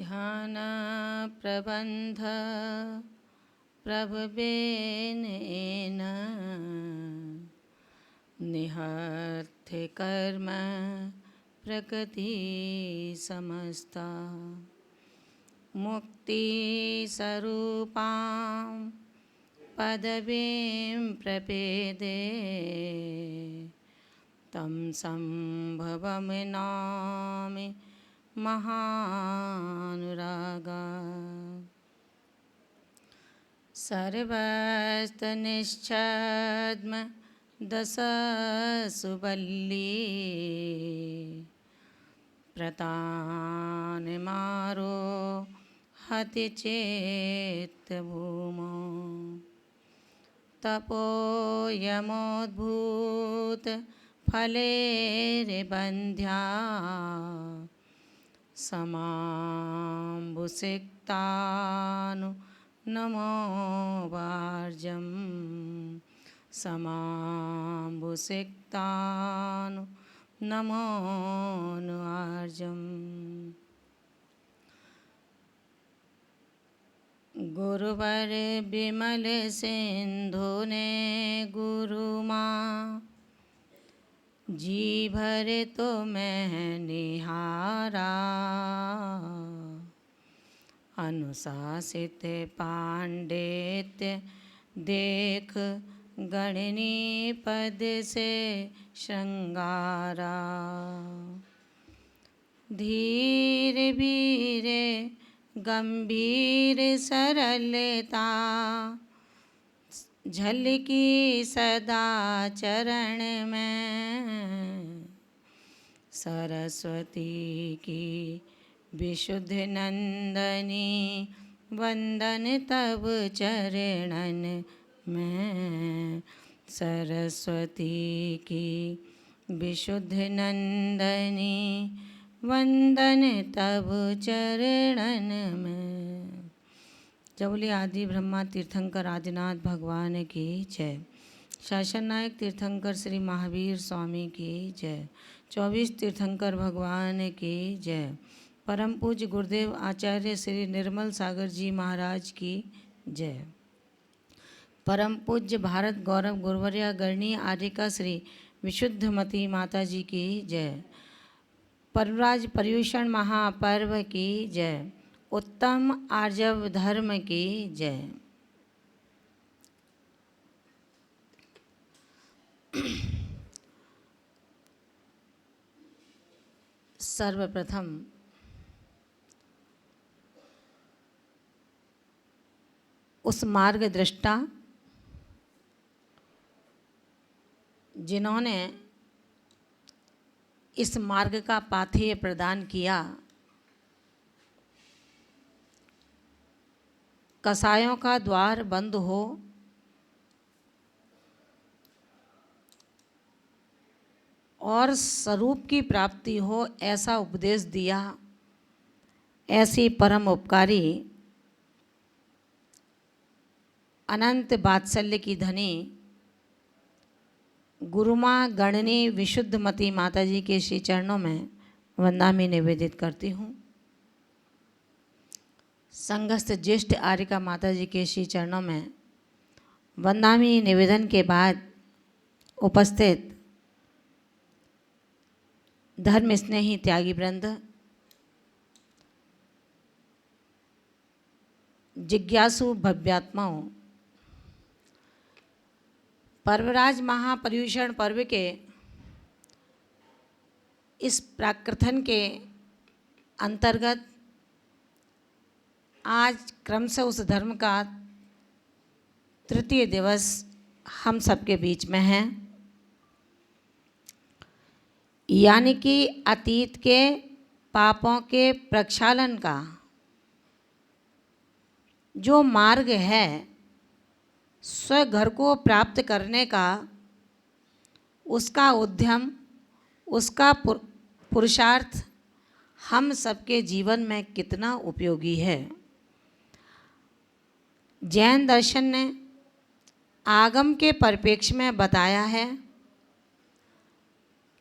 ध्यान प्रबंध प्रभवेन निहत्थ कर्म प्रकृति समस्ता मुक्ति स्वरूपां पदवीं प्रपेदे तं संभवमिनामि महानुरागा सर्वस्तनिश्चद्म दश सुबल्ली प्रतानमारो हति चेत्तभूमौ तपोयमोद्भूत फलेर्बन्ध्या समाम्बुसिक्तानु नमो वार्जं समाम्बुसिक्तानु नमो नुआर्जम् गुरुवर बिमल सिंधु ने गुरुमा जी भर तो मैं निहारा अनुशासित पांडित्य देख गणनी पद से श्रृंगारा धीर वीरे गंभीर सरलता झलकी सदा चरण में सरस्वती की विशुद्ध नंदनी वंदन तब चरणन में सरस्वती की विशुद्ध नंदनी वंदन तब चरणन में। जबली आदि ब्रह्मा तीर्थंकर आदिनाथ भगवान की जय। शासन नायक तीर्थंकर श्री महावीर स्वामी की जय। 24 तीर्थंकर भगवान की जय। परम पूज्य गुरुदेव आचार्य श्री निर्मल सागर जी महाराज की जय। परम पूज्य भारत गौरव गुरुवर्या गणनीय आर्यिका श्री विशुद्धमती माता जी की जय। पर्वराज पर्यूषण महापर्व की जय। उत्तम आर्जव धर्म की जय। सर्वप्रथम उस मार्गदृष्टा जिन्होंने इस मार्ग का पाथेय प्रदान किया, कसायों का द्वार बंद हो और स्वरूप की प्राप्ति हो ऐसा उपदेश दिया, ऐसी परम उपकारी अनंत वात्सल्य की धनी गुरुमा गणनी विशुद्धमती माता जी के श्री चरणों में वंदनामि निवेदित करती हूँ। संघस्थ ज्येष्ठ आर्यिका माता जी के श्री चरणों में वंदनामि निवेदन के बाद उपस्थित धर्म स्नेही त्यागी वृंद, जिज्ञासु भव्यात्माओं, पर्वराज महापर्यूषण पर्व के इस प्राकथन के अंतर्गत आज क्रमशः उस धर्म का तृतीय दिवस हम सबके बीच में है, यानी कि अतीत के पापों के प्रक्षालन का जो मार्ग है, स्वघर को प्राप्त करने का उसका उद्यम, उसका पुरुषार्थ हम सबके जीवन में कितना उपयोगी है। जैन दर्शन ने आगम के परिप्रेक्ष्य में बताया है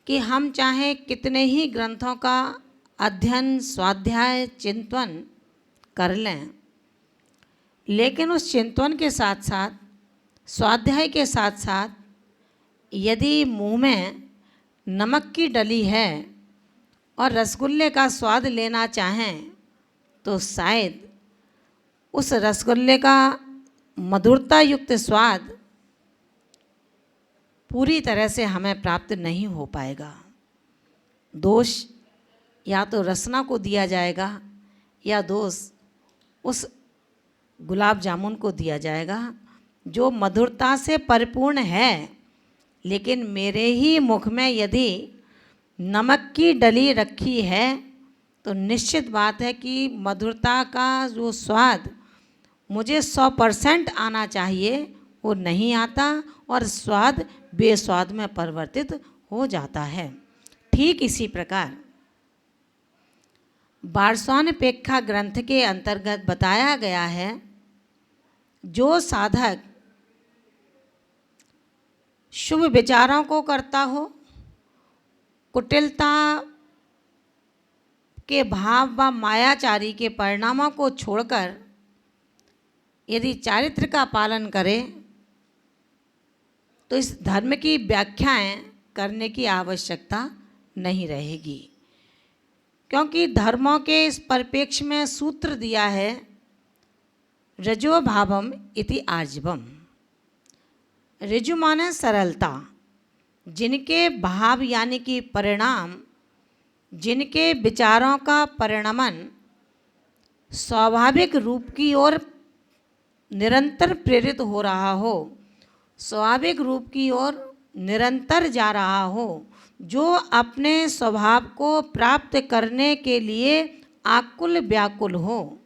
कि हम चाहे कितने ही ग्रंथों का अध्ययन, स्वाध्याय, चिंतन कर लें, लेकिन उस चिंतन के साथ साथ, स्वाध्याय के साथ साथ यदि मुंह में नमक की डली है और रसगुल्ले का स्वाद लेना चाहें तो शायद उस रसगुल्ले का मधुरता युक्त स्वाद पूरी तरह से हमें प्राप्त नहीं हो पाएगा। दोष या तो रसना को दिया जाएगा या दोष उस गुलाब जामुन को दिया जाएगा जो मधुरता से परिपूर्ण है, लेकिन मेरे ही मुख में यदि नमक की डली रखी है तो निश्चित बात है कि मधुरता का जो स्वाद मुझे 100% आना चाहिए वो नहीं आता और स्वाद बेस्वाद में परिवर्तित हो जाता है। ठीक इसी प्रकार बारसौनपेक्षा ग्रंथ के अंतर्गत बताया गया है, जो साधक शुभ विचारों को करता हो, कुटिलता के भाव व मायाचारी के परिणामों को छोड़कर यदि चारित्र का पालन करे तो इस धर्म की व्याख्याएं करने की आवश्यकता नहीं रहेगी, क्योंकि धर्मों के इस परिप्रेक्ष्य में सूत्र दिया है रजो भावम इति आर्जवम। ऋजु माने सरलता, जिनके भाव यानी कि परिणाम, जिनके विचारों का परिणमन स्वाभाविक रूप की ओर निरंतर प्रेरित हो रहा हो, स्वाभाविक रूप की ओर निरंतर जा रहा हो, जो अपने स्वभाव को प्राप्त करने के लिए आकुल व्याकुल हो,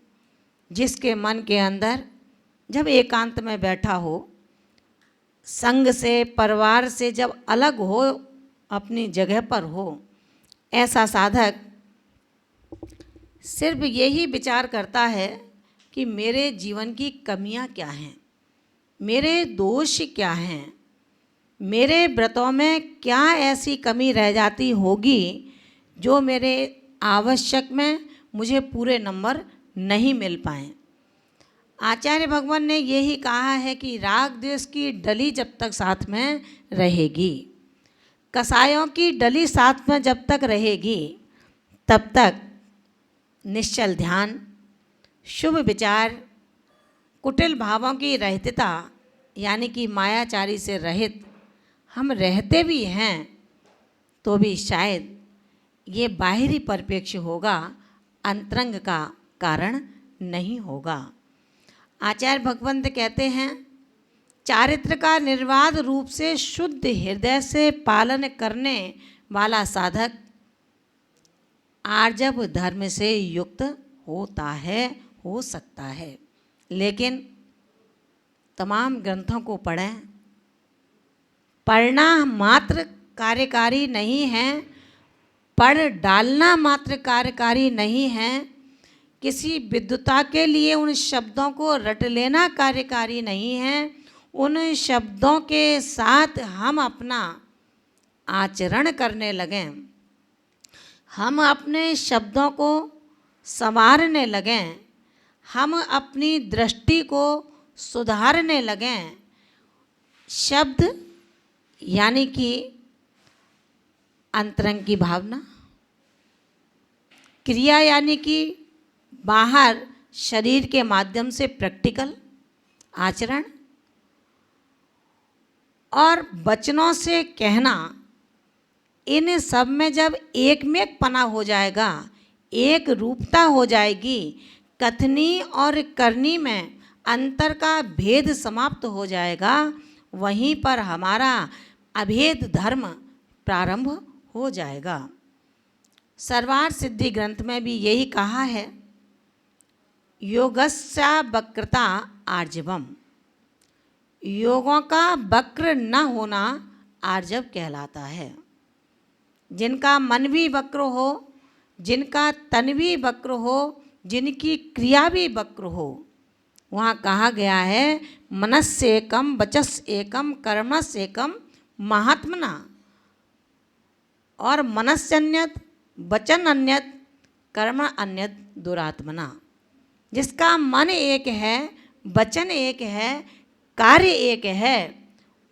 जिसके मन के अंदर जब एकांत में बैठा हो, संग से, परिवार से जब अलग हो, अपनी जगह पर हो, ऐसा साधक सिर्फ यही विचार करता है कि मेरे जीवन की कमियां क्या हैं, मेरे दोष क्या हैं, मेरे व्रतों में क्या ऐसी कमी रह जाती होगी जो मेरे आवश्यक में मुझे पूरे नंबर नहीं मिल पाए। आचार्य भगवान ने यही कहा है कि राग द्वेष की डली जब तक साथ में रहेगी, कसायों की डली साथ में जब तक रहेगी, तब तक निश्चल ध्यान, शुभ विचार, कुटिल भावों की रहितता यानी कि मायाचारी से रहित हम रहते भी हैं तो भी शायद ये बाहरी परिप्रेक्ष्य होगा, अंतरंग का कारण नहीं होगा। आचार्य भगवंत कहते हैं, चारित्र का निर्बाध रूप से शुद्ध हृदय से पालन करने वाला साधक आर्जव धर्म से युक्त होता है, हो सकता है। लेकिन तमाम ग्रंथों को पढ़ें, पढ़ना मात्र कार्यकारी नहीं है, पढ़ डालना मात्र कार्यकारी नहीं है, किसी विद्वता के लिए उन शब्दों को रट लेना कार्यकारी नहीं है, उन शब्दों के साथ हम अपना आचरण करने लगें, हम अपने शब्दों को संवारने लगें, हम अपनी दृष्टि को सुधारने लगें। शब्द यानी कि अंतरंग की भावना, क्रिया यानी कि बाहर शरीर के माध्यम से प्रैक्टिकल आचरण, और वचनों से कहना, इन सब में जब एक में पना हो जाएगा, एक रूपता हो जाएगी, कथनी और करनी में अंतर का भेद समाप्त हो जाएगा, वहीं पर हमारा अभेद धर्म प्रारंभ हो जाएगा। सर्वार्थ सिद्धि ग्रंथ में भी यही कहा है, योगस्या वक्रता आर्जवम। योगों का वक्र न होना आर्जव कहलाता है। जिनका मन भी वक्र हो, जिनका तन भी वक्र हो, जिनकी क्रिया भी वक्र हो, वहाँ कहा गया है मनस्य एकम वचस एकम कर्मस एकम महात्मना। और मनस्य अन्यत, वचन अन्यत, कर्म अन्यत् दुरात्मना। जिसका मन एक है, वचन एक है, कार्य एक है,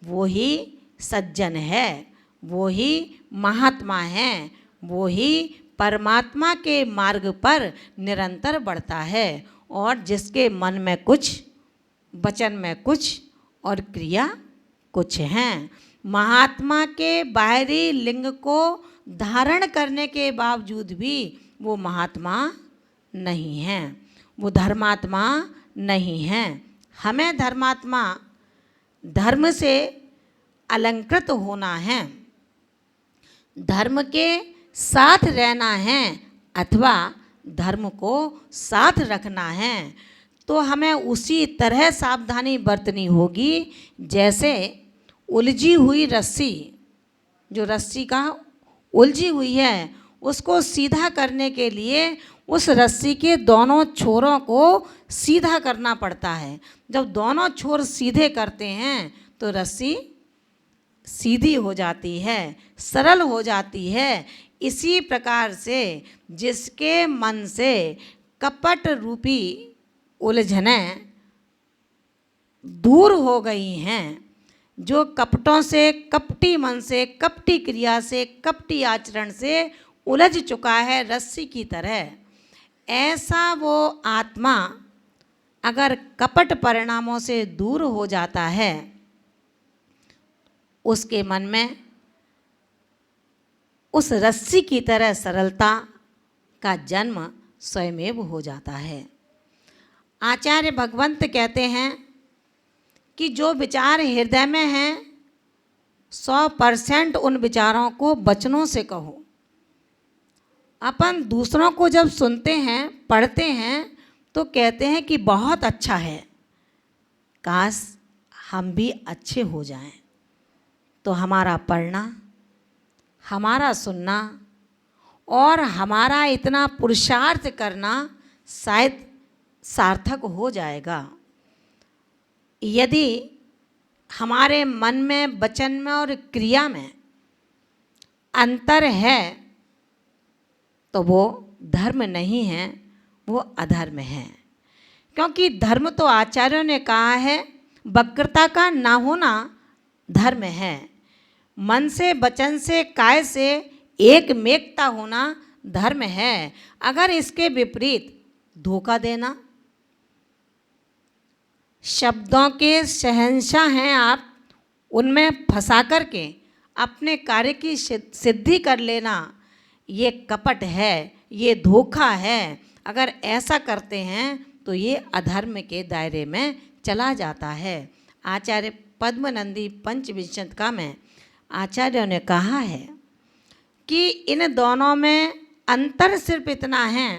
वो ही सज्जन है, वो ही महात्मा है, वो ही परमात्मा के मार्ग पर निरंतर बढ़ता है। और जिसके मन में कुछ, वचन में कुछ और क्रिया कुछ हैं। महात्मा के बाहरी लिंग को धारण करने के बावजूद भी वो महात्मा नहीं हैं, वो धर्मात्मा नहीं हैं। हमें धर्मात्मा, धर्म से अलंकृत होना है, धर्म के साथ रहना है अथवा धर्म को साथ रखना है। तो हमें उसी तरह सावधानी बरतनी होगी जैसे उलझी हुई रस्सी, जो रस्सी का उलझी हुई है उसको सीधा करने के लिए उस रस्सी के दोनों छोरों को सीधा करना पड़ता है। जब दोनों छोर सीधे करते हैं तो रस्सी सीधी हो जाती है, सरल हो जाती है। इसी प्रकार से जिसके मन से कपट रूपी उलझनें दूर हो गई हैं, जो कपटों से, कपटी मन से, कपटी क्रिया से, कपटी आचरण से उलझ चुका है रस्सी की तरह, ऐसा वो आत्मा अगर कपट परिणामों से दूर हो जाता है, उसके मन में उस रस्सी की तरह सरलता का जन्म स्वयमेव हो जाता है। आचार्य भगवंत कहते हैं कि जो विचार हृदय में हैं 100% उन विचारों को वचनों से कहो। अपन दूसरों को जब सुनते हैं, पढ़ते हैं तो कहते हैं कि बहुत अच्छा है, काश हम भी अच्छे हो जाएं। तो हमारा पढ़ना, हमारा सुनना और हमारा इतना पुरुषार्थ करना शायद सार्थक हो जाएगा। यदि हमारे मन में, वचन में और क्रिया में अंतर है तो वो धर्म नहीं है, वो अधर्म है। क्योंकि धर्म तो आचार्यों ने कहा है वक्रता का ना होना धर्म है। मन से, वचन से, काय से एक मेकता होना धर्म है। अगर इसके विपरीत धोखा देना, शब्दों के शहंशाह हैं आप, उनमें फंसा करके अपने कार्य की सिद्धि कर लेना, ये कपट है, ये धोखा है। अगर ऐसा करते हैं तो ये अधर्म के दायरे में चला जाता है। आचार्य पद्मनंदी पंचविंशतिका में आचार्यों ने कहा है कि इन दोनों में अंतर सिर्फ इतना है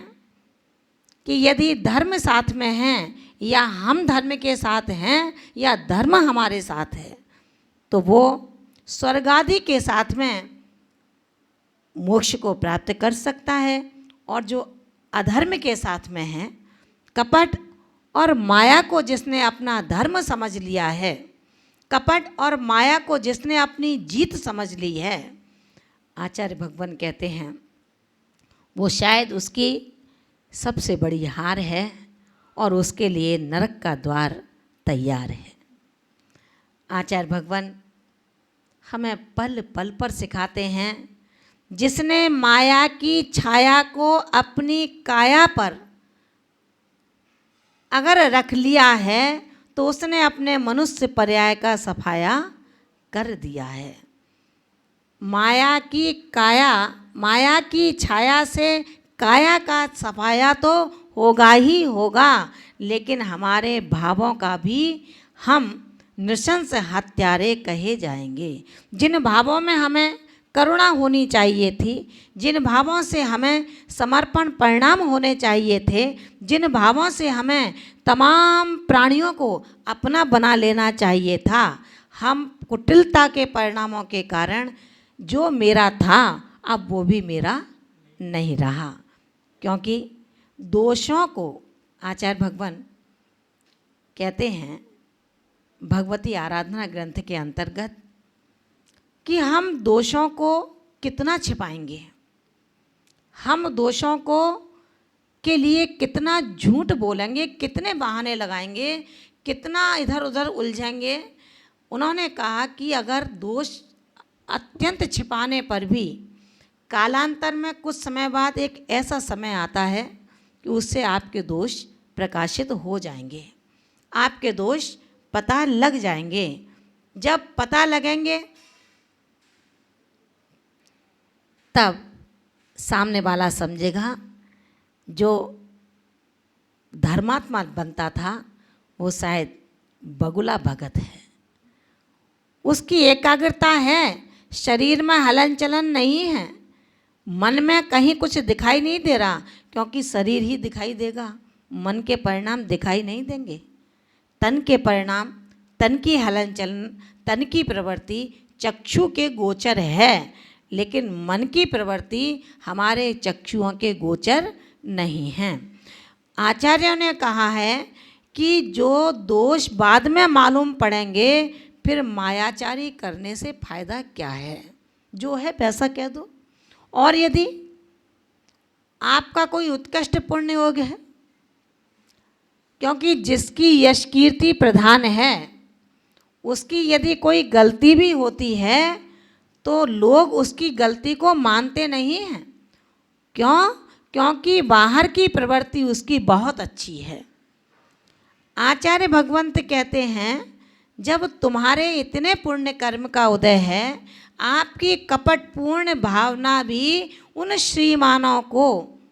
कि यदि धर्म साथ में हैं या हम धर्म के साथ हैं या धर्म हमारे साथ है तो वो स्वर्ग आदि के साथ में मोक्ष को प्राप्त कर सकता है। और जो अधर्म के साथ में है, कपट और माया को जिसने अपना धर्म समझ लिया है, कपट और माया को जिसने अपनी जीत समझ ली है, आचार्य भगवान कहते हैं वो शायद उसकी सबसे बड़ी हार है और उसके लिए नरक का द्वार तैयार है। आचार्य भगवान हमें पल पल पर सिखाते हैं, जिसने माया की छाया को अपनी काया पर अगर रख लिया है तो उसने अपने मनुष्य पर्याय का सफाया कर दिया है। माया की काया, माया की छाया से काया का सफाया तो होगा ही होगा, लेकिन हमारे भावों का भी हम नृशंस हत्यारे कहे जाएंगे। जिन भावों में हमें करुणा होनी चाहिए थी, जिन भावों से हमें समर्पण परिणाम होने चाहिए थे, जिन भावों से हमें तमाम प्राणियों को अपना बना लेना चाहिए था, हम कुटिलता के परिणामों के कारण जो मेरा था अब वो भी मेरा नहीं रहा। क्योंकि दोषों को आचार्य भगवान कहते हैं भगवती आराधना ग्रंथ के अंतर्गत कि हम दोषों को कितना छिपाएंगे, हम दोषों को के लिए कितना झूठ बोलेंगे, कितने बहाने लगाएंगे, कितना इधर उधर उलझेंगे। उन्होंने कहा कि अगर दोष अत्यंत छिपाने पर भी कालांतर में कुछ समय बाद एक ऐसा समय आता है कि उससे आपके दोष प्रकाशित हो जाएंगे, आपके दोष पता लग जाएंगे। जब पता लगेंगे तब सामने वाला समझेगा जो धर्मात्मा बनता था वो शायद बगुला भगत है। उसकी एकाग्रता है, शरीर में हलन चलन नहीं है, मन में कहीं कुछ दिखाई नहीं दे रहा, क्योंकि शरीर ही दिखाई देगा, मन के परिणाम दिखाई नहीं देंगे। तन के परिणाम, तन की हलन चलन, तन की प्रवृत्ति चक्षु के गोचर है, लेकिन मन की प्रवृत्ति हमारे चक्षुओं के गोचर नहीं है। आचार्यों ने कहा है कि जो दोष बाद में मालूम पड़ेंगे फिर मायाचारी करने से फायदा क्या है, जो है वैसा कह दो। और यदि आपका कोई उत्कृष्ट पुण्य योग है, क्योंकि जिसकी यश कीर्ति प्रधान है उसकी यदि कोई गलती भी होती है तो लोग उसकी गलती को मानते नहीं हैं। क्यों? क्योंकि बाहर की प्रवृत्ति उसकी बहुत अच्छी है। आचार्य भगवंत कहते हैं जब तुम्हारे इतने पुण्य कर्म का उदय है, आपकी कपटपूर्ण भावना भी उन श्रीमानों को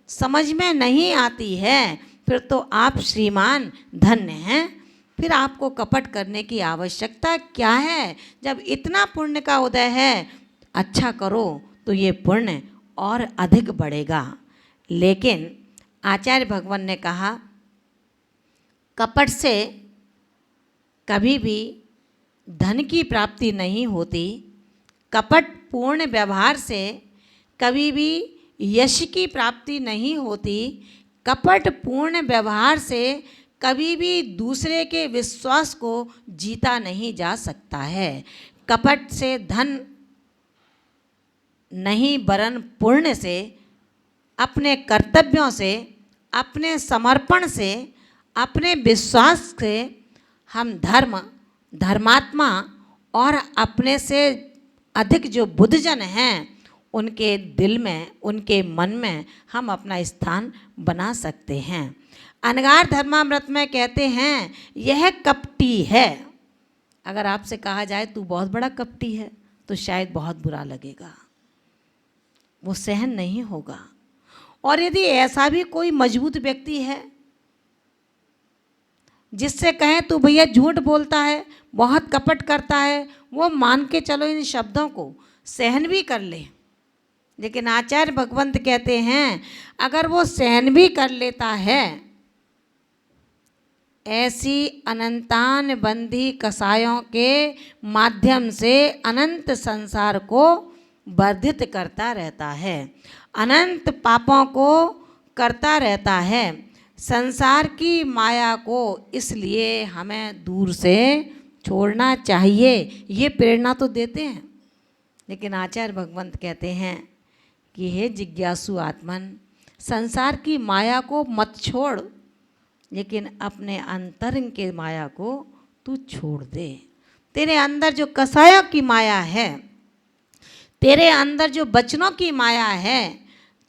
समझ में नहीं आती है, फिर तो आप श्रीमान धन्य हैं। फिर आपको कपट करने की आवश्यकता क्या है? जब इतना पुण्य का उदय है, अच्छा करो तो ये पुण्य और अधिक बढ़ेगा। लेकिन आचार्य भगवान ने कहा कपट से कभी भी धन की प्राप्ति नहीं होती, कपट पूर्ण व्यवहार से कभी भी यश की प्राप्ति नहीं होती, कपट पूर्ण व्यवहार से कभी भी दूसरे के विश्वास को जीता नहीं जा सकता है। कपट से धन नहीं वरन पुण्य से, अपने कर्तव्यों से, अपने समर्पण से, अपने विश्वास से हम धर्मात्मा और अपने से अधिक जो बुद्धजन हैं उनके दिल में, उनके मन में हम अपना स्थान बना सकते हैं। अनगार धर्मामृत में कहते हैं यह कपटी है। अगर आपसे कहा जाए तू बहुत बड़ा कपटी है तो शायद बहुत बुरा लगेगा, वो सहन नहीं होगा। और यदि ऐसा भी कोई मजबूत व्यक्ति है जिससे कहें तू भैया झूठ बोलता है, बहुत कपट करता है, वो मान के चलो इन शब्दों को सहन भी कर ले। लेकिन आचार्य भगवंत कहते हैं अगर वो सहन भी कर लेता है, ऐसी अनंतान बंधी कसायों के माध्यम से अनंत संसार को वर्धित करता रहता है, अनंत पापों को करता रहता है, संसार की माया को इसलिए हमें दूर से छोड़ना चाहिए। ये प्रेरणा तो देते हैं, लेकिन आचार्य भगवंत कहते हैं कि हे जिज्ञासु आत्मन, संसार की माया को मत छोड़, लेकिन अपने अंतरंग के माया को तू छोड़ दे। तेरे अंदर जो कसायों की माया है, तेरे अंदर जो वचनों की माया है,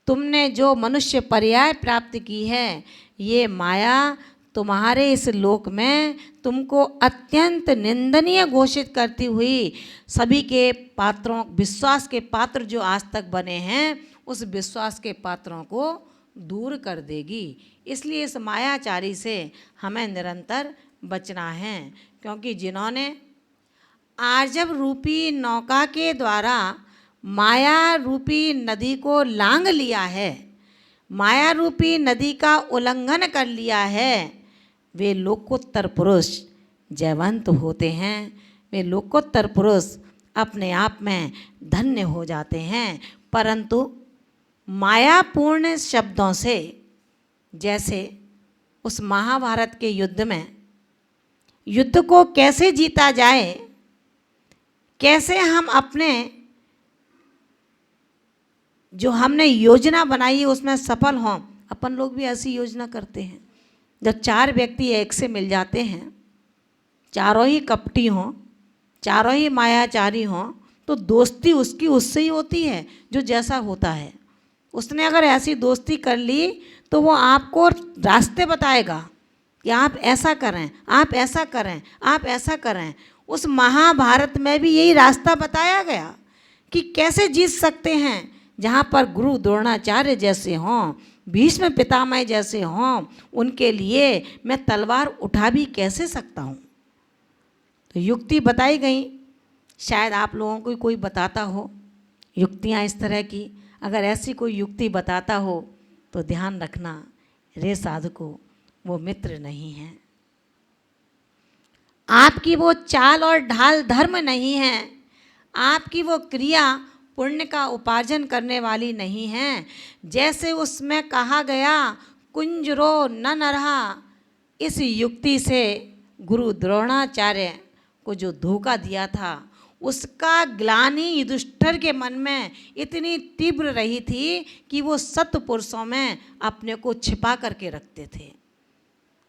तुमने जो मनुष्य पर्याय प्राप्त की है, ये माया तुम्हारे इस लोक में तुमको अत्यंत निंदनीय घोषित करती हुई सभी के पात्रों, विश्वास के पात्र जो आज तक बने हैं उस विश्वास के पात्रों को दूर कर देगी। इसलिए इस मायाचारी से हमें निरंतर बचना है, क्योंकि जिन्होंने आर्जव रूपी नौका के द्वारा माया रूपी नदी को लांघ लिया है, माया रूपी नदी का उल्लंघन कर लिया है, वे लोकोत्तर पुरुष जयवंत होते हैं। वे लोकोत्तर पुरुष अपने आप में धन्य हो जाते हैं। परंतु मायापूर्ण शब्दों से, जैसे उस महाभारत के युद्ध में युद्ध को कैसे जीता जाए, कैसे हम अपने जो हमने योजना बनाई है उसमें सफल हों, अपन लोग भी ऐसी योजना करते हैं। जब 4 व्यक्ति एक से मिल जाते हैं, चारों ही कपटी हों, चारों ही मायाचारी हों, तो दोस्ती उसकी उससे ही होती है जो जैसा होता है। उसने अगर ऐसी दोस्ती कर ली तो वो आपको रास्ते बताएगा कि आप ऐसा करें, आप ऐसा करें, आप ऐसा करें। उस महाभारत में भी यही रास्ता बताया गया कि कैसे जीत सकते हैं। जहाँ पर गुरु द्रोणाचार्य जैसे हों, भीष्म पितामह जैसे हों, उनके लिए मैं तलवार उठा भी कैसे सकता हूँ। तो युक्ति बताई गई। शायद आप लोगों को कोई बताता हो युक्तियाँ इस तरह की। अगर ऐसी कोई युक्ति बताता हो तो ध्यान रखना, रे साधको, वो मित्र नहीं है। आपकी वो चाल और ढाल धर्म नहीं है। आपकी वो क्रिया पुण्य का उपार्जन करने वाली नहीं है। जैसे उसमें कहा गया, कुंजरो न नरहा। इस युक्ति से गुरु द्रोणाचार्य को जो धोखा दिया था, उसका ग्लानि युधिष्ठिर के मन में इतनी तीव्र रही थी कि वो सत्पुरुषों में अपने को छिपा करके रखते थे।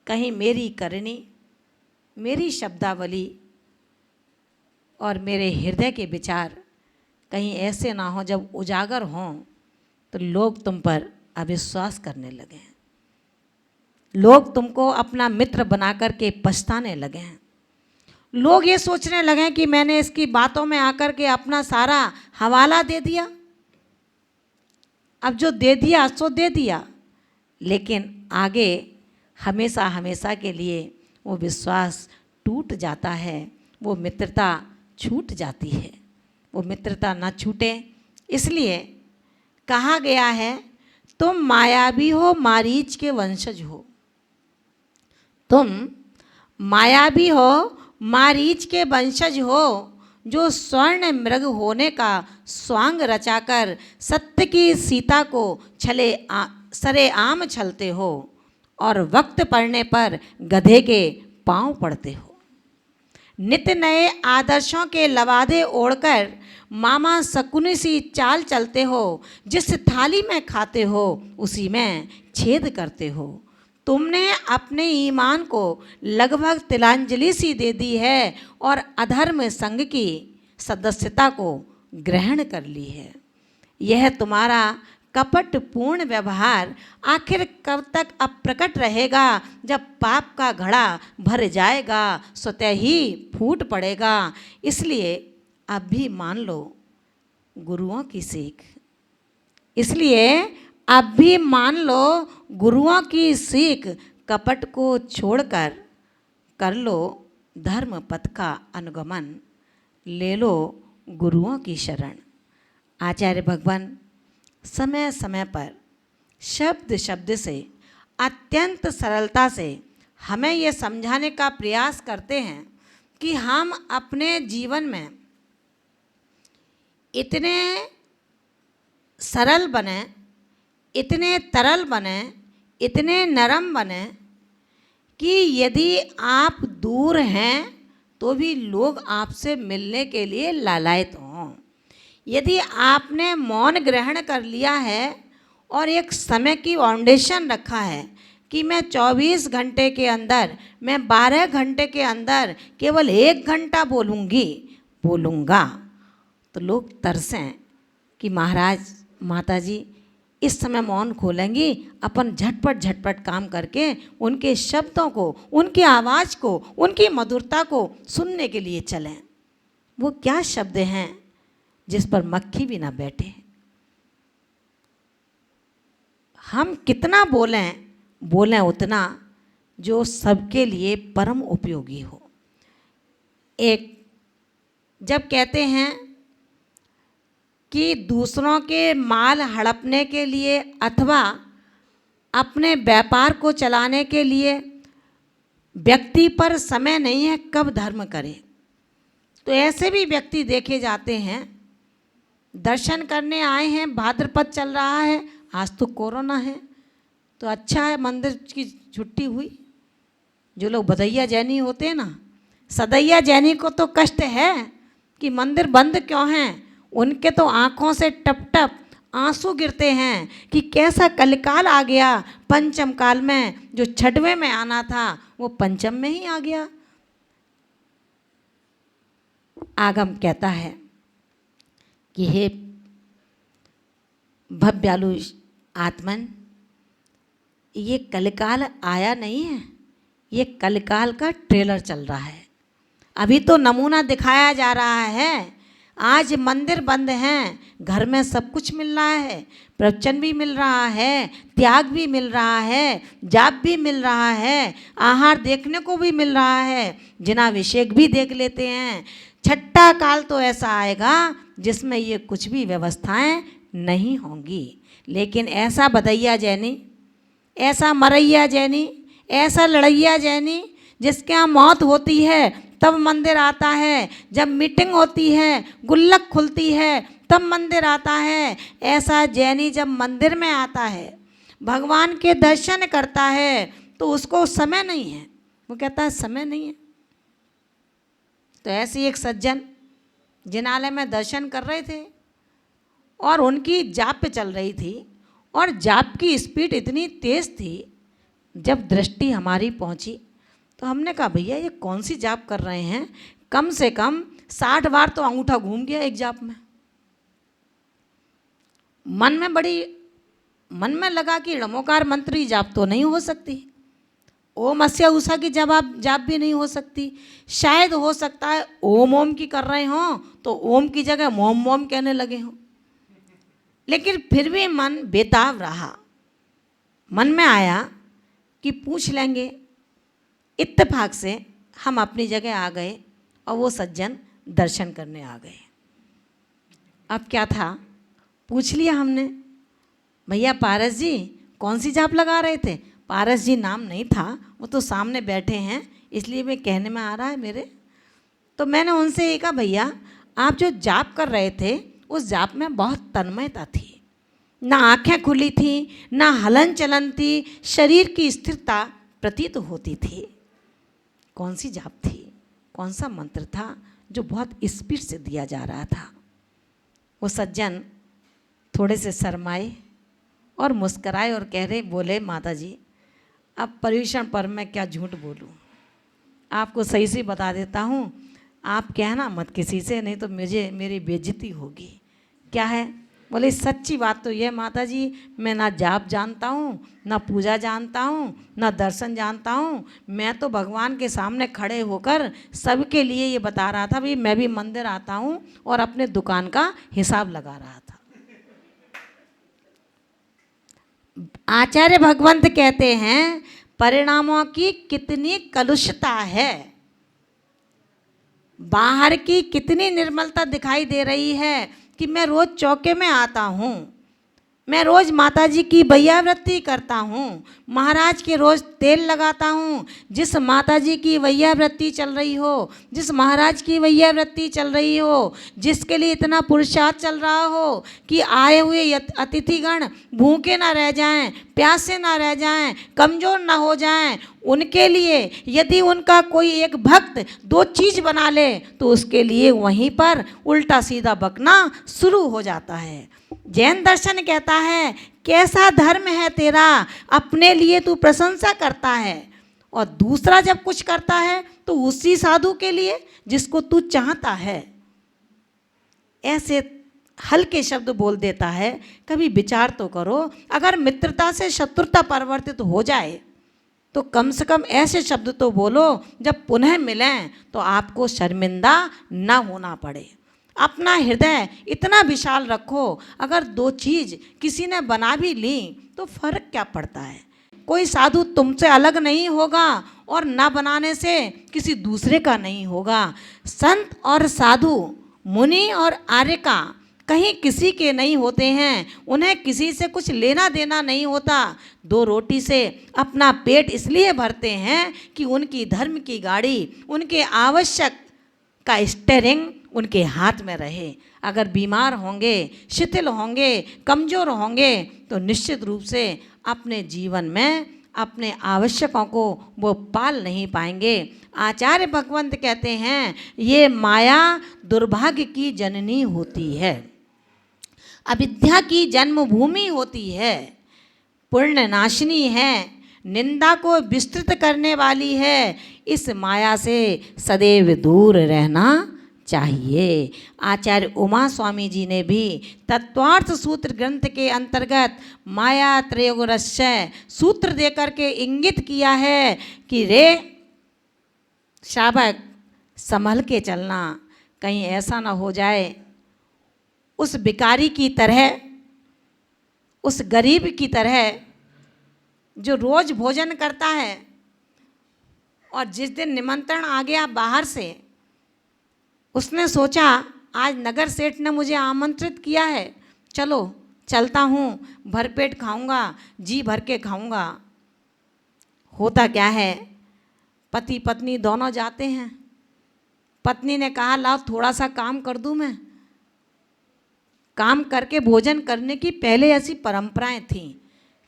कहीं मेरी करनी, मेरी शब्दावली और मेरे हृदय के विचार कहीं ऐसे ना हो जब उजागर हों तो लोग तुम पर अविश्वास करने लगें, लोग तुमको अपना मित्र बना करके पछताने लगें, लोग ये सोचने लगे कि मैंने इसकी बातों में आकर के अपना सारा हवाला दे दिया। अब जो दे दिया सो दे दिया, लेकिन आगे हमेशा हमेशा के लिए वो विश्वास टूट जाता है, वो मित्रता छूट जाती है। वो मित्रता ना छूटे इसलिए कहा गया है, तुम मायावी हो, मारीच के वंशज हो। तुम मायावी हो, मारीच के वंशज हो, जो स्वर्ण मृग होने का स्वांग रचाकर सत्य की सीता को सरे आम छलते हो और वक्त पड़ने पर गधे के पांव पड़ते हो। नित्य नए आदर्शों के लवादे ओढ़कर मामा शकुनी सी चाल चलते हो। जिस थाली में खाते हो उसी में छेद करते हो। तुमने अपने ईमान को लगभग तिलांजलि सी दे दी है और अधर्म संघ की सदस्यता को ग्रहण कर ली है। यह तुम्हारा कपटपूर्ण व्यवहार आखिर कब तक अप्रकट रहेगा। जब पाप का घड़ा भर जाएगा स्वतः ही फूट पड़ेगा। इसलिए अब भी मान लो गुरुओं की सीख, इसलिए अब भी मान लो गुरुओं की सीख। कपट को छोड़कर कर लो धर्म पथ का अनुगमन, ले लो गुरुओं की शरण। आचार्य भगवान समय समय पर शब्द शब्द से अत्यंत सरलता से हमें ये समझाने का प्रयास करते हैं कि हम अपने जीवन में इतने सरल बने, इतने तरल बने, इतने नरम बने कि यदि आप दूर हैं तो भी लोग आपसे मिलने के लिए लालायित हों। यदि आपने मौन ग्रहण कर लिया है और एक समय की फाउंडेशन रखा है कि मैं 24 घंटे के अंदर, मैं 12 घंटे के अंदर केवल 1 घंटा बोलूँगा, तो लोग तरसें कि महाराज माता जी इस समय मौन खोलेंगी, अपन झटपट झटपट काम करके उनके शब्दों को, उनकी आवाज़ को, उनकी मधुरता को सुनने के लिए चलें। वो क्या शब्द हैं जिस पर मक्खी भी ना बैठे। हम कितना बोलें उतना जो सबके लिए परम उपयोगी हो। एक जब कहते हैं कि दूसरों के माल हड़पने के लिए अथवा अपने व्यापार को चलाने के लिए व्यक्ति पर समय नहीं है, कब धर्म करे। तो ऐसे भी व्यक्ति देखे जाते हैं, दर्शन करने आए हैं, भाद्रपद चल रहा है, आज तो कोरोना है तो अच्छा है मंदिर की छुट्टी हुई। जो लोग भदैया जैनी होते हैं ना, सदैया जैनी को तो कष्ट है कि मंदिर बंद क्यों हैं। उनके तो आँखों से टप टप आंसू गिरते हैं कि कैसा कलिकाल आ गया। पंचम काल में जो छठवें में आना था वो पंचम में ही आ गया। आगम कहता है कि हे भव्यालु आत्मन, ये कलिकाल आया नहीं है, ये कलिकाल का ट्रेलर चल रहा है। अभी तो नमूना दिखाया जा रहा है। आज मंदिर बंद हैं, घर में सब कुछ मिल रहा है, प्रवचन भी मिल रहा है, त्याग भी मिल रहा है, जाप भी मिल रहा है, आहार देखने को भी मिल रहा है, जिनाभिषेक भी देख लेते हैं। छठा काल तो ऐसा आएगा जिसमें ये कुछ भी व्यवस्थाएं नहीं होंगी। लेकिन ऐसा बधैया जैनी, ऐसा मरैया जैनी, ऐसा लड़ैया जैनी जिसके यहाँ मौत होती है तब मंदिर आता है, जब मीटिंग होती है, गुल्लक खुलती है तब मंदिर आता है। ऐसा जैनी जब मंदिर में आता है, भगवान के दर्शन करता है, तो उसको समय नहीं है, वो कहता है समय नहीं है। तो ऐसी एक सज्जन जिनालय में दर्शन कर रहे थे और उनकी जाप पे चल रही थी, और जाप की स्पीड इतनी तेज़ थी, जब दृष्टि हमारी पहुंची तो हमने कहा भैया ये कौन सी जाप कर रहे हैं, कम से कम 60 बार तो अंगूठा घूम गया एक जाप में। मन में लगा कि णमोकार मंत्री जाप तो नहीं हो सकती, ओम अस्या उषा की जाप भी नहीं हो सकती। शायद हो सकता है ओम ओम की कर रहे हों तो ओम की जगह मोम मोम कहने लगे हों। लेकिन फिर भी मन बेताब रहा। मन में आया कि पूछ लेंगे। इत्तेफाक से हम अपनी जगह आ गए और वो सज्जन दर्शन करने आ गए। अब क्या था, पूछ लिया हमने, भैया पारस जी कौन सी जाप लगा रहे थे? पारस जी नाम नहीं था, वो तो सामने बैठे हैं इसलिए मैं कहने में आ रहा है मेरे। तो मैंने उनसे ये कहा भैया आप जो जाप कर रहे थे उस जाप में बहुत तन्मयता थी, ना आँखें खुली थी, ना हलन चलन थी, शरीर की स्थिरता प्रतीत होती थी। कौन सी जाप थी, कौन सा मंत्र था जो बहुत स्पीड से दिया जा रहा था? वो सज्जन थोड़े से शर्माए और मुस्कराए और कह रहे बोले माता जी अब पर्यूषण पर मैं क्या झूठ बोलूं, आपको सही से बता देता हूं, आप कहना मत किसी से, नहीं तो मेरी बेइज्जती होगी। क्या है? बोले सच्ची बात तो ये माता जी, मैं ना जाप जानता हूँ, ना पूजा जानता हूँ, ना दर्शन जानता हूँ। मैं तो भगवान के सामने खड़े होकर सबके लिए ये बता रहा था भाई मैं भी मंदिर आता हूँ और अपने दुकान का हिसाब लगा रहा था। आचार्य भगवंत कहते हैं परिणामों की कितनी कलुषता है, बाहर की कितनी निर्मलता दिखाई दे रही है कि मैं रोज़ चौके में आता हूँ, मैं रोज़ माता जी की वैयावृत्ति करता हूँ, महाराज के रोज़ तेल लगाता हूँ। जिस माता जी की वैयावृत्ति चल रही हो, जिस महाराज की वैयावृत्ति चल रही हो, जिसके लिए इतना पुरुषार्थ चल रहा हो कि आए हुए अतिथिगण भूखे ना रह जाएं, प्यासे ना रह जाएं, कमज़ोर ना हो जाएं, उनके लिए यदि उनका कोई एक भक्त 2 चीज़ बना ले तो उसके लिए वहीं पर उल्टा सीधा बकना शुरू हो जाता है। जैन दर्शन कहता है कैसा धर्म है तेरा, अपने लिए तू प्रशंसा करता है और दूसरा जब कुछ करता है तो उसी साधु के लिए जिसको तू चाहता है। ऐसे हल्के शब्द बोल देता है। कभी विचार तो करो, अगर मित्रता से शत्रुता परिवर्तित हो जाए तो कम से कम ऐसे शब्द तो बोलो जब पुनः मिलें तो आपको शर्मिंदा ना होना पड़े। अपना हृदय इतना विशाल रखो, अगर 2 चीज़ किसी ने बना भी ली तो फर्क क्या पड़ता है? कोई साधु तुमसे अलग नहीं होगा और ना बनाने से किसी दूसरे का नहीं होगा। संत और साधु, मुनि और आर्यका कहीं किसी के नहीं होते हैं, उन्हें किसी से कुछ लेना देना नहीं होता। 2 रोटी से अपना पेट इसलिए भरते हैं कि उनकी धर्म की गाड़ी, उनके आवश्यक का स्टीयरिंग उनके हाथ में रहे। अगर बीमार होंगे, शिथिल होंगे, कमज़ोर होंगे तो निश्चित रूप से अपने जीवन में अपने आवश्यकों को वो पाल नहीं पाएंगे। आचार्य भगवंत कहते हैं ये माया दुर्भाग्य की जननी होती है। अविद्या की जन्मभूमि होती है, पुण्य नाशिनी है, निंदा को विस्तृत करने वाली है। इस माया से सदैव दूर रहना चाहिए। आचार्य उमा स्वामी जी ने भी तत्वार्थ सूत्र ग्रंथ के अंतर्गत माया त्रयोगरस्य सूत्र देकर के इंगित किया है कि रे श्रावक, संभल के चलना, कहीं ऐसा ना हो जाए उस भिखारी की तरह, उस गरीब की तरह जो रोज भोजन करता है और जिस दिन निमंत्रण आ गया बाहर से, उसने सोचा आज नगर सेठ ने मुझे आमंत्रित किया है, चलो चलता हूँ, भरपेट खाऊंगा, जी भर के खाऊंगा। होता क्या है, पति पत्नी दोनों जाते हैं। पत्नी ने कहा लाओ थोड़ा सा काम कर दूँ मैं। काम करके भोजन करने की पहले ऐसी परंपराएं थीं।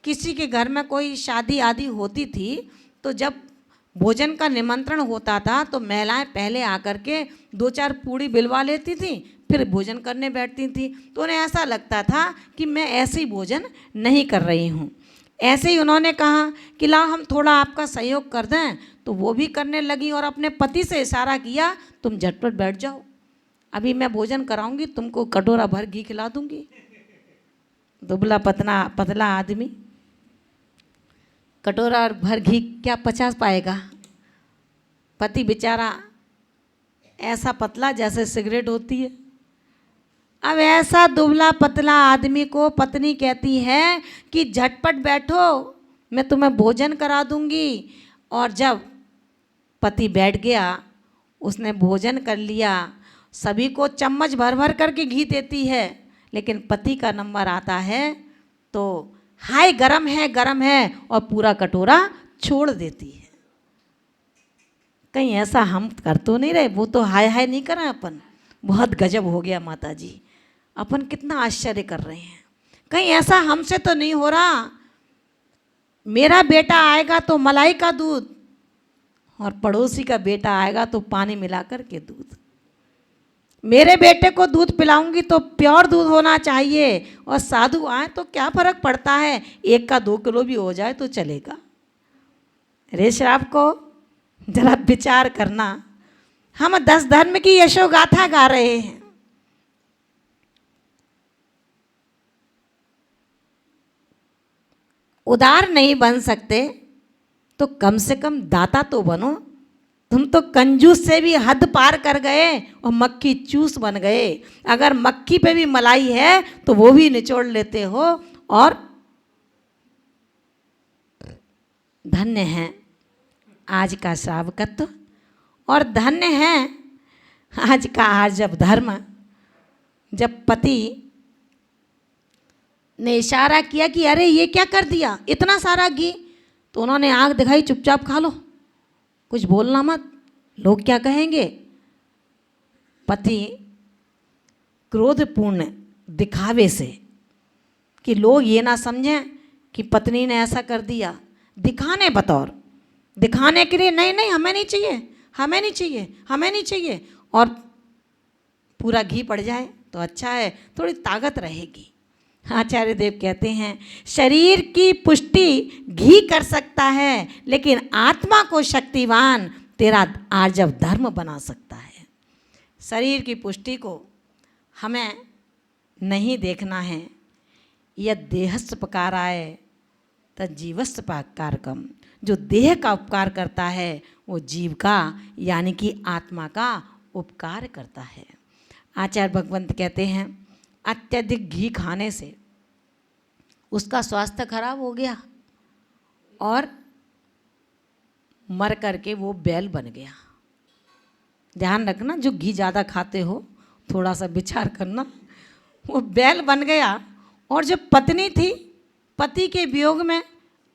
किसी के घर में कोई शादी आदि होती थी तो जब भोजन का निमंत्रण होता था तो महिलाएं पहले आकर के 2-4 पूड़ी बिलवा लेती थी, फिर भोजन करने बैठती थी। तो उन्हें ऐसा लगता था कि मैं ऐसे ही भोजन नहीं कर रही हूँ। ऐसे ही उन्होंने कहा कि लाओ हम थोड़ा आपका सहयोग कर दें, तो वो भी करने लगी और अपने पति से इशारा किया तुम झटपट बैठ जाओ, अभी मैं भोजन कराऊंगी, तुमको कटोरा भर घी खिला दूंगी। दुबला पतला आदमी कटोरा भर घी क्या पचा पाएगा। पति बेचारा ऐसा पतला जैसे सिगरेट होती है। अब ऐसा दुबला पतला आदमी को पत्नी कहती है कि झटपट बैठो, मैं तुम्हें भोजन करा दूंगी। और जब पति बैठ गया, उसने भोजन कर लिया, सभी को चम्मच भर भर करके घी देती है, लेकिन पति का नंबर आता है तो हाय गरम है और पूरा कटोरा छोड़ देती है। कहीं ऐसा हम कर तो नहीं रहे, वो तो हाय हाय नहीं कर रहे अपन, बहुत गजब हो गया माता जी, अपन कितना आश्चर्य कर रहे हैं। कहीं ऐसा हमसे तो नहीं हो रहा, मेरा बेटा आएगा तो मलाई का दूध और पड़ोसी का बेटा आएगा तो पानी मिला कर के दूध। मेरे बेटे को दूध पिलाऊंगी तो प्योर दूध होना चाहिए, और साधु आए तो क्या फर्क पड़ता है, 1 का 2 किलो भी हो जाए तो चलेगा। रे श्रावक को जरा विचार करना, हम 10 धर्म की यशोगाथा गा रहे हैं। उदार नहीं बन सकते तो कम से कम दाता तो बनो। तुम तो कंजूस से भी हद पार कर गए और मक्खी चूस बन गए। अगर मक्खी पे भी मलाई है तो वो भी निचोड़ लेते हो। और धन्य है आज का श्रावकत्व, और धन्य है आज का आर्जव धर्म। जब पति ने इशारा किया कि अरे ये क्या कर दिया, इतना सारा घी, तो उन्होंने आंख दिखाई, चुपचाप खा लो, कुछ बोलना मत, लोग क्या कहेंगे। पति क्रोधपूर्ण दिखावे से, कि लोग ये ना समझें कि पत्नी ने ऐसा कर दिया, दिखाने बतौर, दिखाने के लिए, नहीं नहीं हमें नहीं चाहिए, हमें नहीं चाहिए, हमें नहीं चाहिए, और पूरा घी पड़ जाए तो अच्छा है, थोड़ी ताकत रहेगी। आचार्य देव कहते हैं शरीर की पुष्टि घी कर सकता है, लेकिन आत्मा को शक्तिवान तेरा आर्जव धर्म बना सकता है। शरीर की पुष्टि को हमें नहीं देखना है। यद देहस्पकाराय तज्जीवस्पकारकम, जो देह का उपकार करता है वो जीव का यानी कि आत्मा का उपकार करता है। आचार्य भगवंत कहते हैं अत्यधिक घी खाने से उसका स्वास्थ्य खराब हो गया और मर करके वो बैल बन गया। ध्यान रखना, जो घी ज़्यादा खाते हो थोड़ा सा विचार करना, वो बैल बन गया। और जो पत्नी थी, पति के वियोग में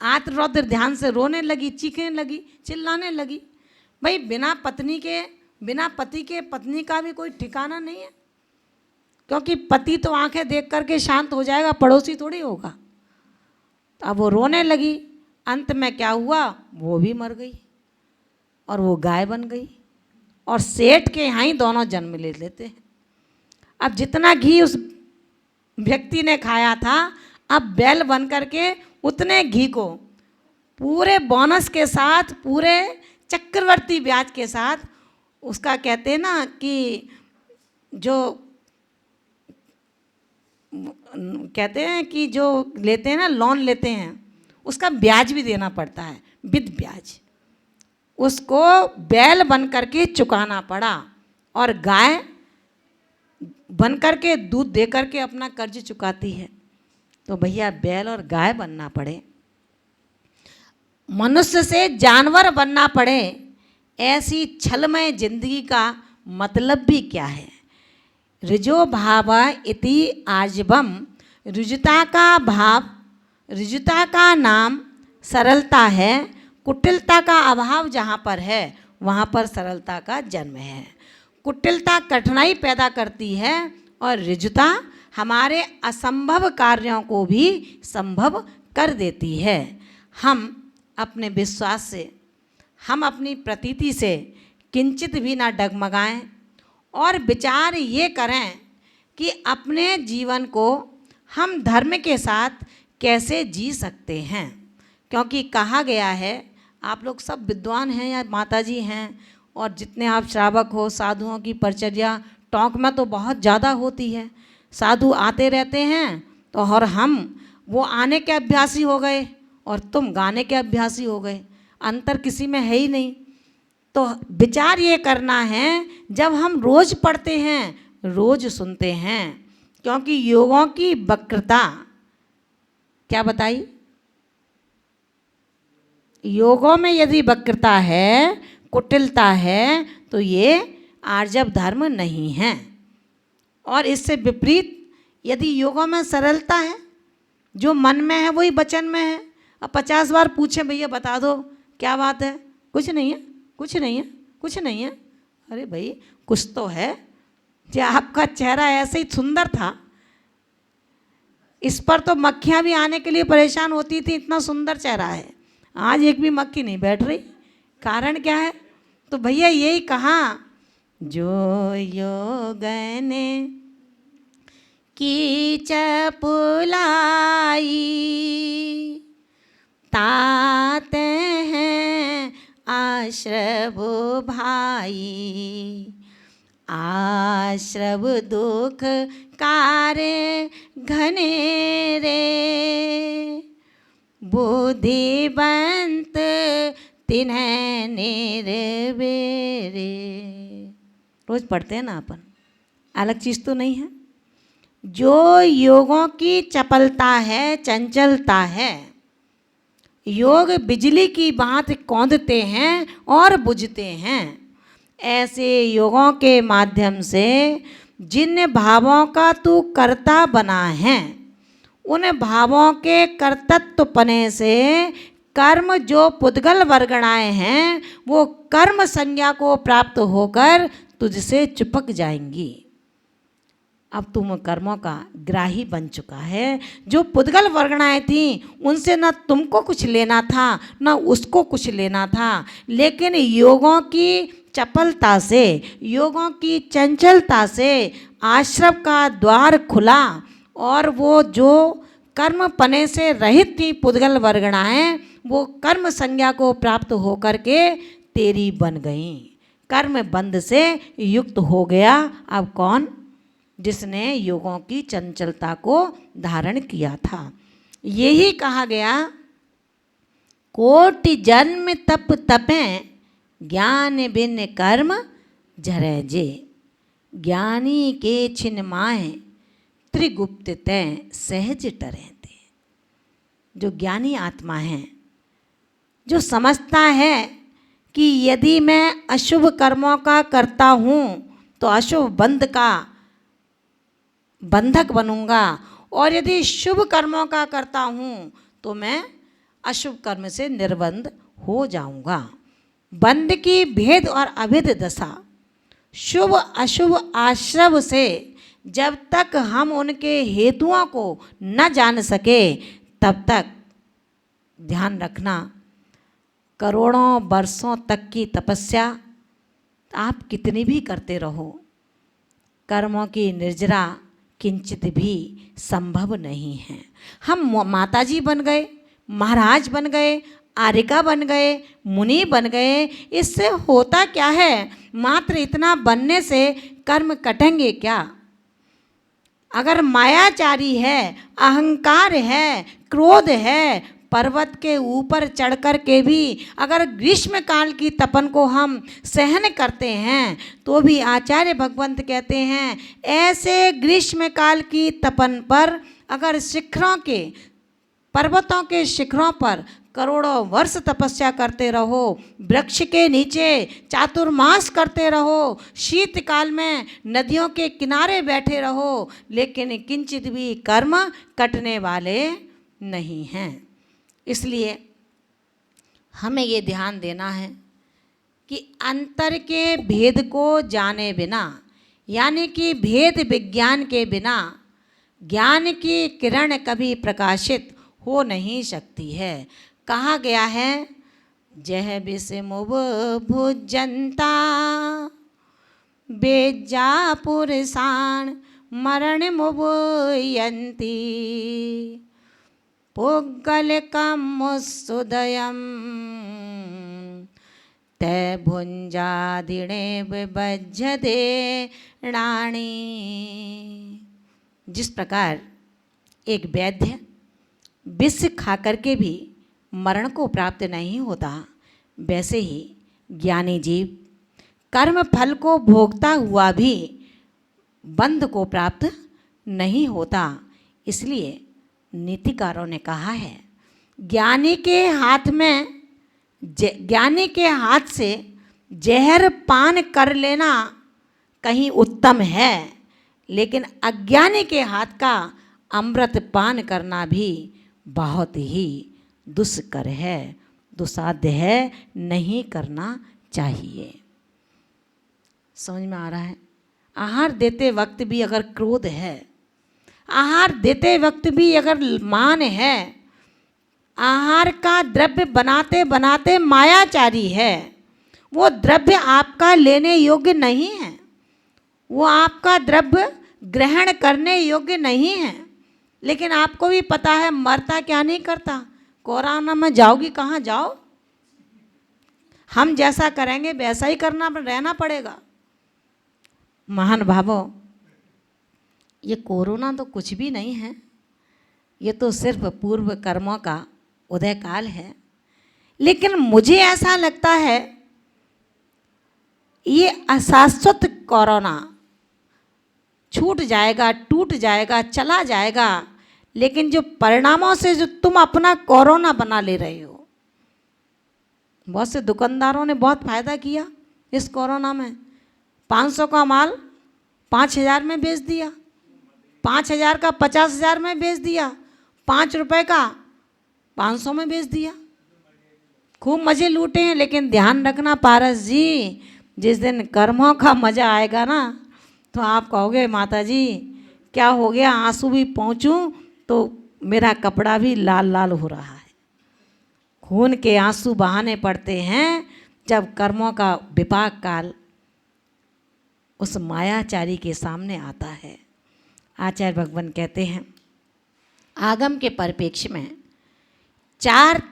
आर्तरौद्र ध्यान से रोने लगी, चीखने लगी, चिल्लाने लगी। भाई बिना पति के पत्नी का भी कोई ठिकाना नहीं है, क्योंकि पति तो आंखें देख करके शांत हो जाएगा, पड़ोसी थोड़ी होगा। अब वो रोने लगी, अंत में क्या हुआ, वो भी मर गई और वो गाय बन गई। और सेठ के यहाँ ही दोनों जन्म ले लेते हैं। अब जितना घी उस व्यक्ति ने खाया था, अब बैल बन करके उतने घी को पूरे बोनस के साथ, पूरे चक्रवर्ती ब्याज के साथ, उसका कहते हैं ना कि जो कहते हैं कि जो लेते हैं ना, लोन लेते हैं, उसका ब्याज भी देना पड़ता है, विद ब्याज। उसको बैल बन करके चुकाना पड़ा और गाय बन करके दूध दे करके अपना कर्ज चुकाती है। तो भैया बैल और गाय बनना पड़े, मनुष्य से जानवर बनना पड़े, ऐसी छलमय जिंदगी का मतलब भी क्या है। ऋजो भाव इति आजबम, ऋजुता का भाव, ऋजुता का नाम सरलता है। कुटिलता का अभाव जहाँ पर है वहाँ पर सरलता का जन्म है। कुटिलता कठिनाई पैदा करती है और ऋजुता हमारे असंभव कार्यों को भी संभव कर देती है। हम अपने विश्वास से, हम अपनी प्रतीति से किंचित भी ना डगमगाएं और विचार ये करें कि अपने जीवन को हम धर्म के साथ कैसे जी सकते हैं। क्योंकि कहा गया है, आप लोग सब विद्वान हैं या माताजी हैं, और जितने आप श्रावक हो, साधुओं की परिचर्या टोंक में तो बहुत ज़्यादा होती है। साधु आते रहते हैं तो, और हम वो आने के अभ्यासी हो गए और तुम गाने के अभ्यासी हो गए, अंतर किसी में है ही नहीं। तो विचार ये करना है, जब हम रोज़ पढ़ते हैं, रोज़ सुनते हैं, क्योंकि योगों की वक्रता क्या बताई, योगों में यदि वक्रता है, कुटिलता है, तो ये आर्जव धर्म नहीं है। और इससे विपरीत यदि योगों में सरलता है, जो मन में है वही वचन में है। अब 50 बार पूछें भैया बता दो क्या बात है, कुछ नहीं है, कुछ नहीं है, कुछ नहीं है। अरे भाई कुछ तो है। जो आपका चेहरा ऐसे ही सुंदर था, इस पर तो मक्खियाँ भी आने के लिए परेशान होती थी, इतना सुंदर चेहरा है। आज एक भी मक्खी नहीं बैठ रही, कारण क्या है। तो भैया यही कहा, जो योगन की चपुलाई तात हैं आश्रव भाई, आश्रव दुख कार्य घनेरे, बुद्धिवंत तिन्हें निर्वेरे। रोज पढ़ते हैं ना अपन, अलग चीज़ तो नहीं है। जो योगों की चपलता है, चंचलता है, योग बिजली की बात कौंधते हैं और बुझते हैं। ऐसे योगों के माध्यम से जिन भावों का तू कर्ता बना है, उन भावों के कर्तत्वपने से कर्म जो पुद्गल वर्गणाएं हैं, वो कर्म संज्ञा को प्राप्त होकर तुझसे चिपक जाएंगी। अब तुम कर्मों का ग्राही बन चुका है। जो पुद्गल वर्गणाएं थीं, उनसे न तुमको कुछ लेना था, न उसको कुछ लेना था। लेकिन योगों की चपलता से, योगों की चंचलता से आश्रम का द्वार खुला और वो जो कर्म पने से रहित थी पुद्गल वर्गणाएं, वो कर्म संज्ञा को प्राप्त होकर के तेरी बन गईं। कर्म बंध से युक्त हो गया। अब कौन? जिसने योगों की चंचलता को धारण किया था। यही कहा गया, कोटि जन्म तप तपें ज्ञान बिन कर्म झरे जे, ज्ञानी के छिन माए त्रिगुप्त तय सहज टरे ते। जो ज्ञानी आत्मा है, जो समझता है कि यदि मैं अशुभ कर्मों का करता हूँ तो अशुभ बंध का बंधक बनूंगा, और यदि शुभ कर्मों का करता हूँ तो मैं अशुभ कर्म से निर्बंध हो जाऊंगा। बंध की भेद और अभेद दशा, शुभ अशुभ आश्रव से जब तक हम उनके हेतुओं को न जान सके, तब तक ध्यान रखना, करोड़ों वर्षों तक की तपस्या आप कितनी भी करते रहो, कर्मों की निर्जरा किंचित भी संभव नहीं है। हम माताजी बन गए, महाराज बन गए, आर्यिका बन गए, मुनि बन गए, इससे होता क्या है? मात्र इतना बनने से कर्म कटेंगे क्या? अगर मायाचारी है, अहंकार है, क्रोध है, पर्वत के ऊपर चढ़ कर के भी अगर ग्रीष्म काल की तपन को हम सहन करते हैं तो भी आचार्य भगवंत कहते हैं ऐसे ग्रीष्म काल की तपन पर अगर शिखरों के, पर्वतों के शिखरों पर करोड़ों वर्ष तपस्या करते रहो, वृक्ष के नीचे चातुर्मास करते रहो, शीतकाल में नदियों के किनारे बैठे रहो, लेकिन किंचित भी कर्म कटने वाले नहीं हैं। इसलिए हमें ये ध्यान देना है कि अंतर के भेद को जाने बिना, यानी कि भेद विज्ञान के बिना ज्ञान की किरण कभी प्रकाशित हो नहीं सकती है। कहा गया है जह विषमुव भुजंता बेजा पुरुषाण मरण मुभयंती पुग्गलिकं मुत्सुदयं ते भुंजादिणे विभज्यते राणी। जिस प्रकार एक वैद्य विष खा करके भी मरण को प्राप्त नहीं होता, वैसे ही ज्ञानी जीव कर्म फल को भोगता हुआ भी बंध को प्राप्त नहीं होता। इसलिए नीतिकारों ने कहा है ज्ञानी के हाथ से जहर पान कर लेना कहीं उत्तम है, लेकिन अज्ञानी के हाथ का अमृत पान करना भी बहुत ही दुष्कर है, दुस्साध्य है, नहीं करना चाहिए। समझ में आ रहा है? आहार देते वक्त भी अगर क्रोध है, आहार देते वक्त भी अगर मान है, आहार का द्रव्य बनाते बनाते मायाचारी है, वो द्रव्य आपका लेने योग्य नहीं है, वो आपका द्रव्य ग्रहण करने योग्य नहीं है, लेकिन आपको भी पता है मरता क्या नहीं करता। कोरोना में जाओगी कहाँ जाओ, हम जैसा करेंगे वैसा ही रहना पड़ेगा। महान भावों, ये कोरोना तो कुछ भी नहीं है, ये तो सिर्फ पूर्व कर्मों का उदय काल है। लेकिन मुझे ऐसा लगता है ये अशाश्वत कोरोना छूट जाएगा, टूट जाएगा, चला जाएगा, लेकिन जो परिणामों से जो तुम अपना कोरोना बना ले रहे हो, बहुत से दुकानदारों ने बहुत फ़ायदा किया इस कोरोना में। 500 का माल 5000 में बेच दिया, 5000 का 50,000 में बेच दिया, 5 रुपए का 500 में बेच दिया, खूब मज़े लूटे हैं। लेकिन ध्यान रखना पारस जी, जिस दिन कर्मों का मज़ा आएगा ना, तो आप कहोगे माता जी क्या हो गया, आंसू भी पहुँचूँ तो मेरा कपड़ा भी लाल लाल हो रहा है। खून के आंसू बहाने पड़ते हैं जब कर्मों का विपाक काल उस मायाचारी के सामने आता है। आचार्य भगवान कहते हैं आगम के परिप्रेक्ष्य में 4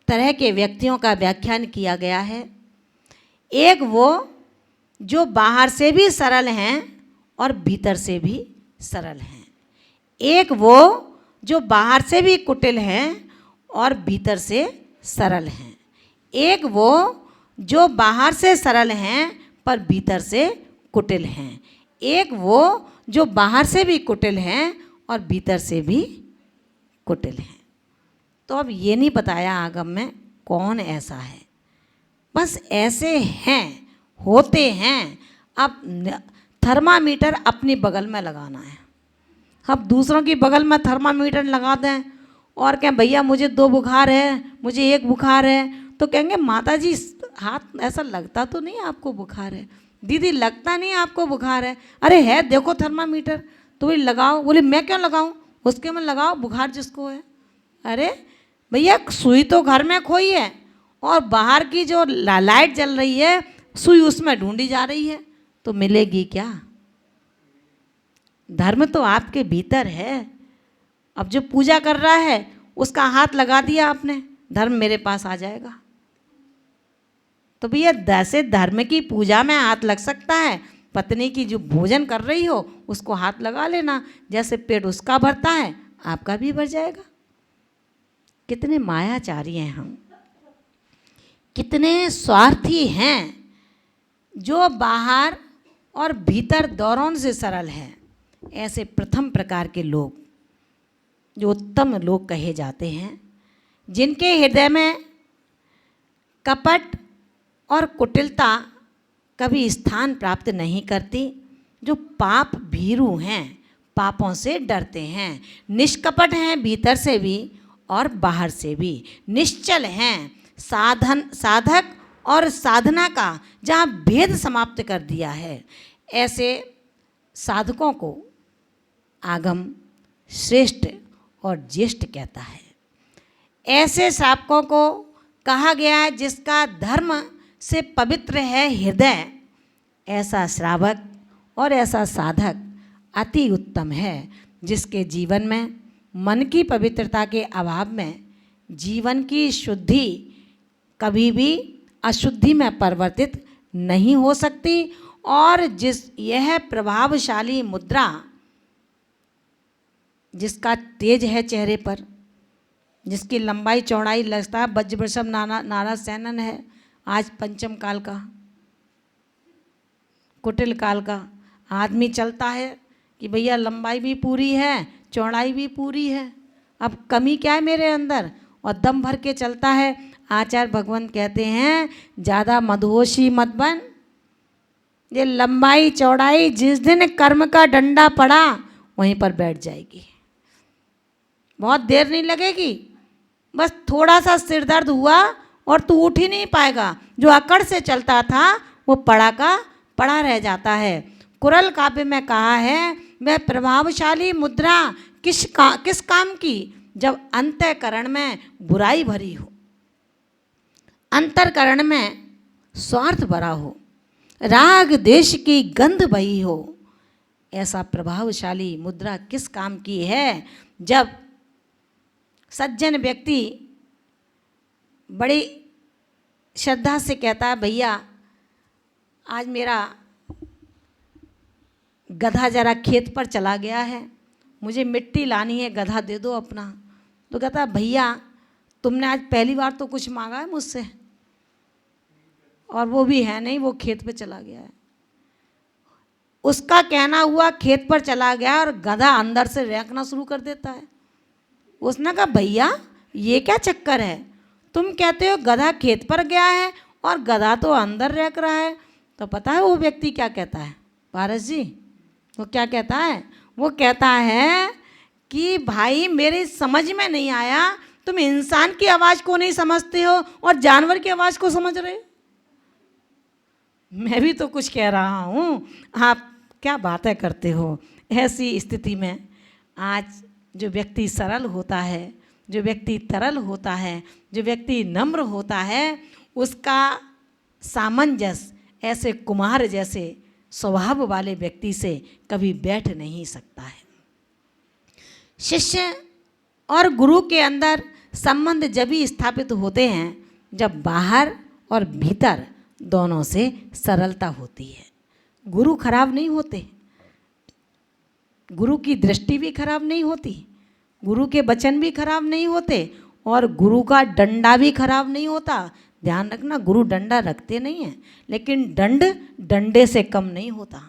तरह के व्यक्तियों का व्याख्यान किया गया है। एक वो जो बाहर से भी सरल हैं और भीतर से भी सरल हैं। एक वो जो बाहर से भी कुटिल हैं और भीतर से सरल हैं। एक वो जो बाहर से सरल हैं पर भीतर से कुटिल हैं। एक वो जो बाहर से भी कुटिल हैं और भीतर से भी कुटिल हैं। तो अब ये नहीं बताया आगम में कौन ऐसा है, बस ऐसे हैं, होते हैं। अब थर्मामीटर अपनी बगल में लगाना है। अब दूसरों की बगल में थर्मामीटर लगा दें और कहें भैया मुझे 2 बुखार है, मुझे 1 बुखार है, तो कहेंगे माता जी हाथ ऐसा लगता तो नहीं आपको बुखार है, दीदी लगता नहीं आपको बुखार है, अरे है देखो थर्मामीटर, तो भी लगाओ। बोले मैं क्यों लगाऊं, उसके में लगाओ बुखार जिसको है। अरे भैया सुई तो घर में खोई है और बाहर की जो लाइट जल रही है सुई उसमें ढूंढी जा रही है, तो मिलेगी क्या? धर्म तो आपके भीतर है। अब जो पूजा कर रहा है उसका हाथ लगा दिया आपने, धर्म मेरे पास आ जाएगा। तो भैया जैसे धर्म की पूजा में हाथ लग सकता है, पत्नी की जो भोजन कर रही हो उसको हाथ लगा लेना, जैसे पेट उसका भरता है आपका भी भर जाएगा। कितने मायाचारी हैं हम, कितने स्वार्थी हैं, जो बाहर और भीतर दोनों से सरल हैं। ऐसे प्रथम प्रकार के लोग जो उत्तम लोग कहे जाते हैं, जिनके हृदय में कपट और कुटिलता कभी स्थान प्राप्त नहीं करती, जो पाप भीरू हैं, पापों से डरते हैं, निष्कपट हैं भीतर से भी और बाहर से भी, निश्चल हैं, साधक और साधना का जहाँ भेद समाप्त कर दिया है, ऐसे साधकों को आगम श्रेष्ठ और ज्येष्ठ कहता है। ऐसे श्रावकों को कहा गया है जिसका धर्म से पवित्र है हृदय, ऐसा श्रावक और ऐसा साधक अति उत्तम है, जिसके जीवन में मन की पवित्रता के अभाव में जीवन की शुद्धि कभी भी अशुद्धि में परिवर्तित नहीं हो सकती। और यह प्रभावशाली मुद्रा जिसका तेज है चेहरे पर, जिसकी लंबाई चौड़ाई लगता है वज्रवृषभ नारा सैनन है, आज पंचम काल का, कुटिल काल का आदमी चलता है कि भैया लंबाई भी पूरी है चौड़ाई भी पूरी है, अब कमी क्या है मेरे अंदर, और दम भर के चलता है। आचार्य भगवंत कहते हैं ज़्यादा मदहोशी मत बन, ये लंबाई चौड़ाई जिस दिन कर्म का डंडा पड़ा वहीं पर बैठ जाएगी, बहुत देर नहीं लगेगी, बस थोड़ा सा सिर दर्द हुआ और तू उठ ही नहीं पाएगा, जो अकड़ से चलता था वो पड़ा का पड़ा रह जाता है। कुरल काव्य में कहा है वह प्रभावशाली मुद्रा किस काम की, जब अंतःकरण में बुराई भरी हो, अंतःकरण में स्वार्थ भरा हो, राग देश की गंध बही हो। ऐसा प्रभावशाली मुद्रा किस काम की है, जब सज्जन व्यक्ति बड़ी श्रद्धा से कहता है भैया आज मेरा गधा जरा खेत पर चला गया है, मुझे मिट्टी लानी है, गधा दे दो अपना। तो कहता भैया तुमने आज पहली बार तो कुछ मांगा है मुझसे, और वो भी है नहीं, वो खेत पे चला गया है। उसका कहना हुआ खेत पर चला गया और गधा अंदर से रेंकना शुरू कर देता है। उसने कहा भैया ये क्या चक्कर है, तुम कहते हो गधा खेत पर गया है और गधा तो अंदर रेंक रहा है। तो पता है वो व्यक्ति क्या कहता है पारस जी, वो क्या कहता है, वो कहता है कि भाई मेरी समझ में नहीं आया, तुम इंसान की आवाज़ को नहीं समझते हो और जानवर की आवाज़ को समझ रहे हो। मैं भी तो कुछ कह रहा हूँ, आप क्या बातें करते हो। ऐसी स्थिति में आज जो व्यक्ति सरल होता है, जो व्यक्ति तरल होता है, जो व्यक्ति नम्र होता है, उसका सामंजस्य ऐसे कुमार जैसे स्वभाव वाले व्यक्ति से कभी बैठ नहीं सकता है। शिष्य और गुरु के अंदर संबंध जब भी स्थापित होते हैं जब बाहर और भीतर दोनों से सरलता होती है। गुरु खराब नहीं होते, गुरु की दृष्टि भी खराब नहीं होती, गुरु के वचन भी खराब नहीं होते और गुरु का डंडा भी खराब नहीं होता। ध्यान रखना, गुरु डंडा रखते नहीं हैं, लेकिन दंड डंडे से कम नहीं होता।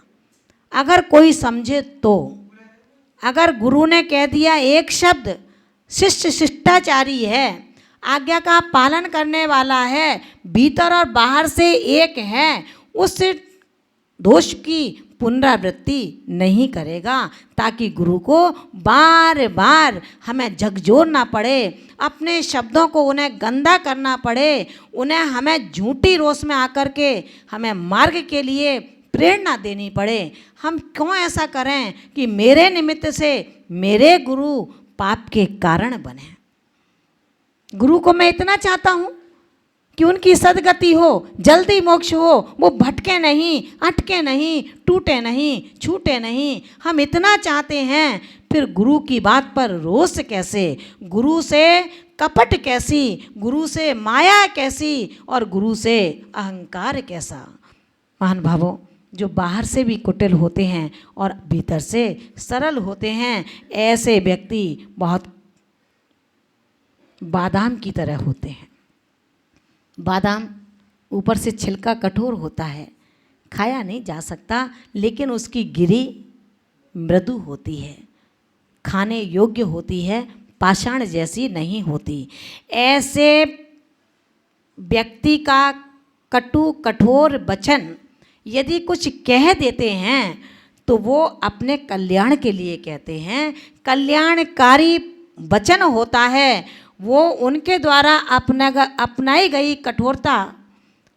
अगर कोई समझे तो, अगर गुरु ने कह दिया एक शब्द, शिष्य शिष्टाचारी है, आज्ञा का पालन करने वाला है, भीतर और बाहर से एक है, उस दोष की पुनरावृत्ति नहीं करेगा, ताकि गुरु को बार बार हमें झकझोरना पड़े, अपने शब्दों को उन्हें गंदा करना पड़े, उन्हें हमें झूठी रोष में आकर के हमें मार्ग के लिए प्रेरणा देनी पड़े। हम क्यों ऐसा करें कि मेरे निमित्त से मेरे गुरु पाप के कारण बने। गुरु को मैं इतना चाहता हूँ कि उनकी सदगति हो, जल्दी मोक्ष हो, वो भटके नहीं, अटके नहीं, टूटे नहीं, छूटे नहीं। हम इतना चाहते हैं, फिर गुरु की बात पर रोष कैसे, गुरु से कपट कैसी, गुरु से माया कैसी और गुरु से अहंकार कैसा। महान भावों, जो बाहर से भी कुटिल होते हैं और भीतर से सरल होते हैं, ऐसे व्यक्ति बहुत बादाम की तरह होते हैं। बादाम ऊपर से छिलका कठोर होता है, खाया नहीं जा सकता, लेकिन उसकी गिरी मृदु होती है, खाने योग्य होती है, पाषाण जैसी नहीं होती। ऐसे व्यक्ति का कटु कठोर वचन यदि कुछ कह देते हैं तो वो अपने कल्याण के लिए कहते हैं, कल्याणकारी वचन होता है। वो उनके द्वारा अपनाई गई कठोरता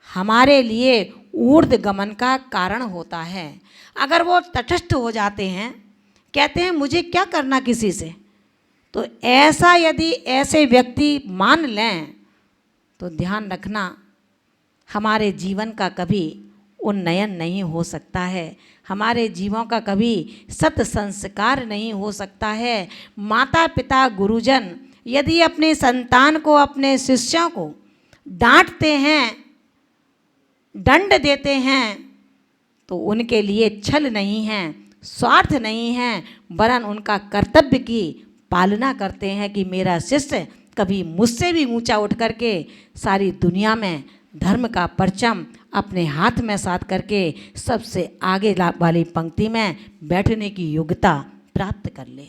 हमारे लिए ऊर्ध्वगमन का कारण होता है। अगर वो तटस्थ हो जाते हैं, कहते हैं मुझे क्या करना किसी से, तो ऐसा यदि ऐसे व्यक्ति मान लें तो ध्यान रखना, हमारे जीवन का कभी उन्नयन नहीं हो सकता है, हमारे जीवों का कभी सत संस्कार नहीं हो सकता है। माता पिता गुरुजन यदि अपने संतान को, अपने शिष्यों को डांटते हैं, दंड देते हैं, तो उनके लिए छल नहीं है, स्वार्थ नहीं है, वरन उनका कर्तव्य की पालना करते हैं कि मेरा शिष्य कभी मुझसे भी ऊंचा उठ करके सारी दुनिया में धर्म का परचम अपने हाथ में साथ करके सबसे आगे वाली पंक्ति में बैठने की योग्यता प्राप्त कर ले।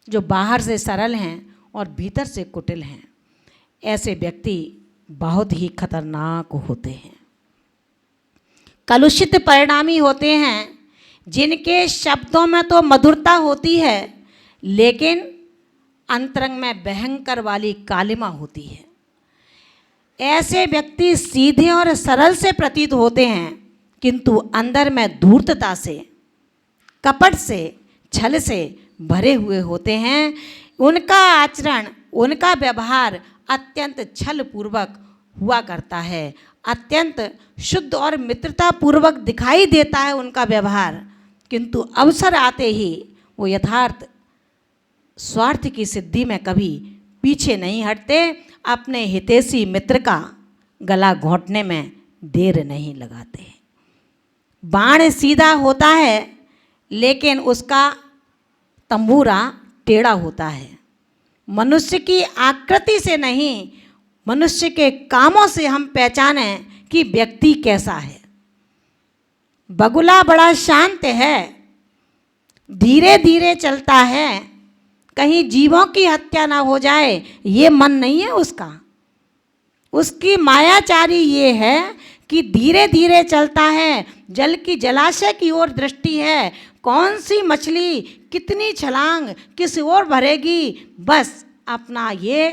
जो बाहर से सरल हैं और भीतर से कुटिल हैं, ऐसे व्यक्ति बहुत ही खतरनाक होते हैं, कलुषित परिणामी होते हैं, जिनके शब्दों में तो मधुरता होती है लेकिन अंतरंग में भयंकर वाली कालिमा होती है। ऐसे व्यक्ति सीधे और सरल से प्रतीत होते हैं, किंतु अंदर में धूर्तता से, कपट से, छल से भरे हुए होते हैं। उनका आचरण, उनका व्यवहार अत्यंत छल पूर्वक हुआ करता है, अत्यंत शुद्ध और मित्रता पूर्वक दिखाई देता है उनका व्यवहार, किंतु अवसर आते ही वो यथार्थ स्वार्थ की सिद्धि में कभी पीछे नहीं हटते, अपने हितैषी मित्र का गला घोंटने में देर नहीं लगाते। बाण सीधा होता है लेकिन उसका तंबूरा टेढ़ा होता है। मनुष्य की आकृति से नहीं, मनुष्य के कामों से हम पहचानें कि व्यक्ति कैसा है। बगुला बड़ा शांत है, धीरे धीरे चलता है, कहीं जीवों की हत्या ना हो जाए ये मन नहीं है उसका। उसकी मायाचारी ये है कि धीरे धीरे चलता है, जल की जलाशय की ओर दृष्टि है, कौन सी मछली कितनी छलांग किस ओर भरेगी, बस अपना ये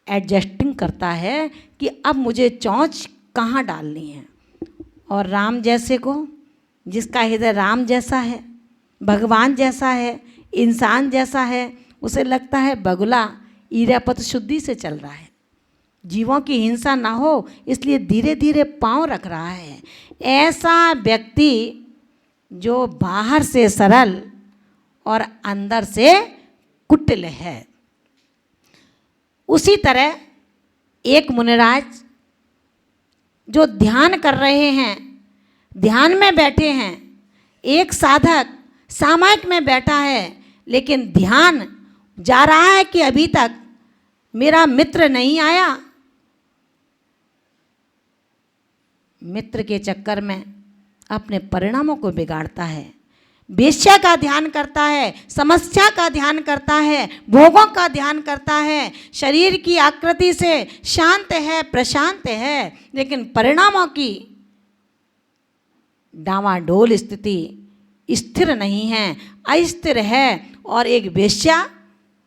एडजस्टिंग करता है कि अब मुझे चोंच कहाँ डालनी है। और राम जैसे को, जिसका हृदय राम जैसा है, भगवान जैसा है, इंसान जैसा है, उसे लगता है बगुला ईरापत शुद्धि से चल रहा है, जीवों की हिंसा ना हो इसलिए धीरे धीरे पांव रख रहा है। ऐसा व्यक्ति जो बाहर से सरल और अंदर से कुटिल है। उसी तरह एक मुनिराज जो ध्यान कर रहे हैं, ध्यान में बैठे हैं, एक साधक सामायिक में बैठा है, लेकिन ध्यान जा रहा है कि अभी तक मेरा मित्र नहीं आया। मित्र के चक्कर में अपने परिणामों को बिगाड़ता है, वेश्या का ध्यान करता है, समस्या का ध्यान करता है, भोगों का ध्यान करता है, शरीर की आकृति से शांत है, प्रशांत है, लेकिन परिणामों की डावाडोल स्थिति स्थिर नहीं है, अस्थिर है। और एक वेश्या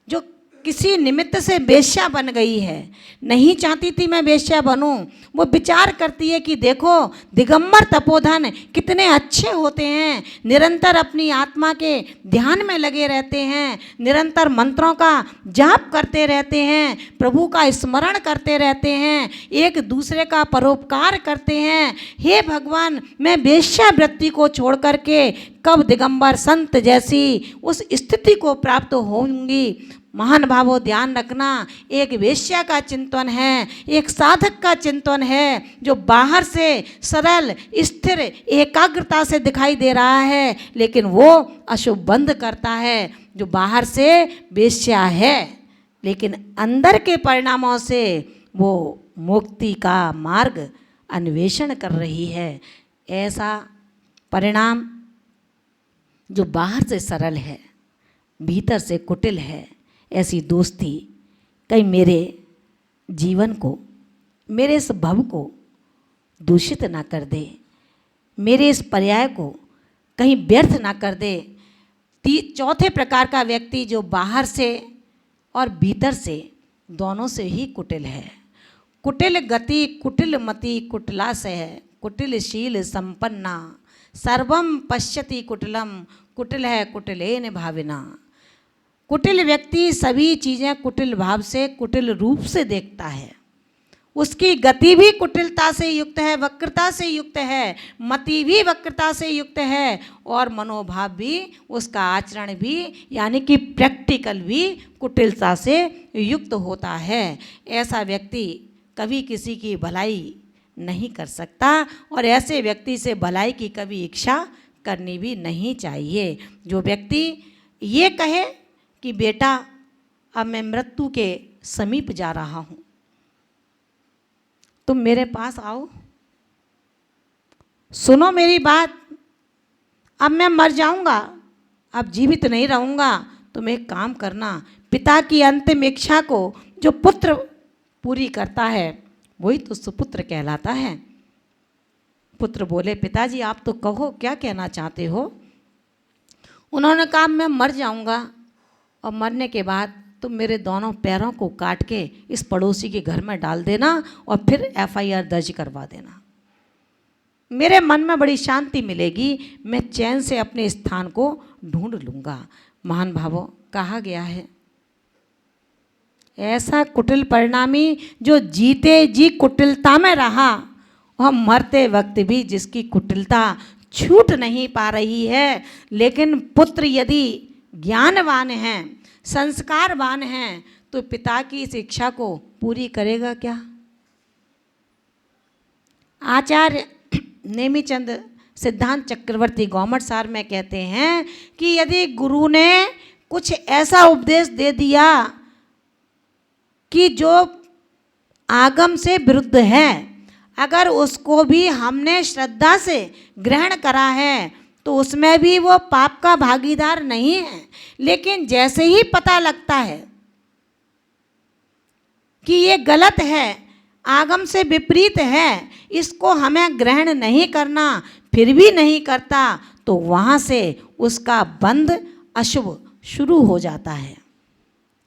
जो किसी निमित्त से वेश्या बन गई है, नहीं चाहती थी मैं वेश्या बनूं। वो विचार करती है कि देखो दिगंबर तपोधन कितने अच्छे होते हैं, निरंतर अपनी आत्मा के ध्यान में लगे रहते हैं, निरंतर मंत्रों का जाप करते रहते हैं, प्रभु का स्मरण करते रहते हैं, एक दूसरे का परोपकार करते हैं। हे भगवान, मैं वेश्या वृत्ति को छोड़ करके कब दिगंबर संत जैसी उस स्थिति को प्राप्त होंगी। महान भावों, ध्यान रखना, एक वेश्या का चिंतन है, एक साधक का चिंतन है जो बाहर से सरल स्थिर एकाग्रता से दिखाई दे रहा है, लेकिन वो अशुभ बंध करता है। जो बाहर से वेश्या है लेकिन अंदर के परिणामों से वो मुक्ति का मार्ग अन्वेषण कर रही है। ऐसा परिणाम जो बाहर से सरल है, भीतर से कुटिल है, ऐसी दोस्ती कहीं मेरे जीवन को, मेरे इस भव को दूषित ना कर दे, मेरे इस पर्याय को कहीं व्यर्थ ना कर दे। चौथे प्रकार का व्यक्ति जो बाहर से और भीतर से दोनों से ही कुटिल है। कुटिल गति कुटिल मति कुटिलाशय, कुटिलशील संपन्ना, सर्वम पश्यति कुटिलम, कुटिल है कुटिलेन भाविना। कुटिल व्यक्ति सभी चीज़ें कुटिल भाव से, कुटिल रूप से देखता है। उसकी गति भी कुटिलता से युक्त है, वक्रता से युक्त है, मति भी वक्रता से युक्त है, और मनोभाव भी, उसका आचरण भी, यानी कि प्रैक्टिकल भी कुटिलता से युक्त होता है। ऐसा व्यक्ति कभी किसी की भलाई नहीं कर सकता और ऐसे व्यक्ति से भलाई की कभी इच्छा करनी भी नहीं चाहिए। जो व्यक्ति ये कहे कि बेटा अब मैं मृत्यु के समीप जा रहा हूँ, तुम मेरे पास आओ, सुनो मेरी बात, अब मैं मर जाऊंगा, अब जीवित नहीं रहूंगा, तुम एक काम करना, पिता की अंतिम इच्छा को जो पुत्र पूरी करता है वही तो सुपुत्र कहलाता है। पुत्र बोले, पिताजी आप तो कहो, क्या कहना चाहते हो? उन्होंने कहा, मैं मर जाऊंगा और मरने के बाद तुम मेरे दोनों पैरों को काट के इस पड़ोसी के घर में डाल देना और फिर FIR दर्ज करवा देना। मेरे मन में बड़ी शांति मिलेगी, मैं चैन से अपने स्थान को ढूंढ लूँगा। महान भावों, कहा गया है ऐसा कुटिल परिणामी जो जीते जी कुटिलता में रहा और मरते वक्त भी जिसकी कुटिलता छूट नहीं पा रही है। लेकिन पुत्र यदि ज्ञानवान हैं, संस्कारवान हैं, तो पिता की इस इच्छा को पूरी करेगा क्या? आचार्य नेमिचंद सिद्धांत चक्रवर्ती गौमट सार में कहते हैं कि यदि गुरु ने कुछ ऐसा उपदेश दे दिया कि जो आगम से विरुद्ध है, अगर उसको भी हमने श्रद्धा से ग्रहण करा है तो उसमें भी वो पाप का भागीदार नहीं है। लेकिन जैसे ही पता लगता है कि ये गलत है, आगम से विपरीत है, इसको हमें ग्रहण नहीं करना, फिर भी नहीं करता, तो वहाँ से उसका बंध अशुभ शुरू हो जाता है।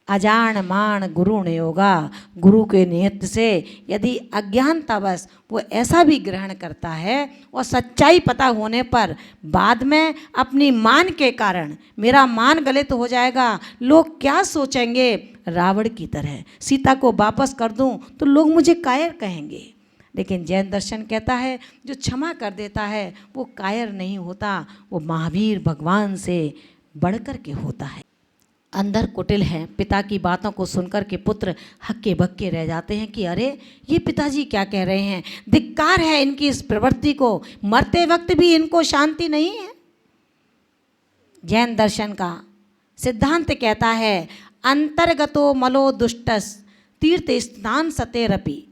अजान मान गुरुण योगा, गुरु के नियत से यदि अज्ञानतावश वो ऐसा भी ग्रहण करता है और सच्चाई पता होने पर बाद में अपनी मान के कारण मेरा मान गलत हो जाएगा, लोग क्या सोचेंगे, रावण की तरह सीता को वापस कर दूं तो लोग मुझे कायर कहेंगे। लेकिन जैन दर्शन कहता है जो क्षमा कर देता है वो कायर नहीं होता, वो महावीर भगवान से बढ़कर के होता है। अंदर कुटिल हैं, पिता की बातों को सुनकर के पुत्र हक्के बक्के रह जाते हैं कि अरे ये पिताजी क्या कह रहे हैं, धिक्कार है इनकी इस प्रवृत्ति को, मरते वक्त भी इनको शांति नहीं है। जैन दर्शन का सिद्धांत कहता है अंतर्गतो मलो दुष्टस तीर्थ स्नान सतेरपि।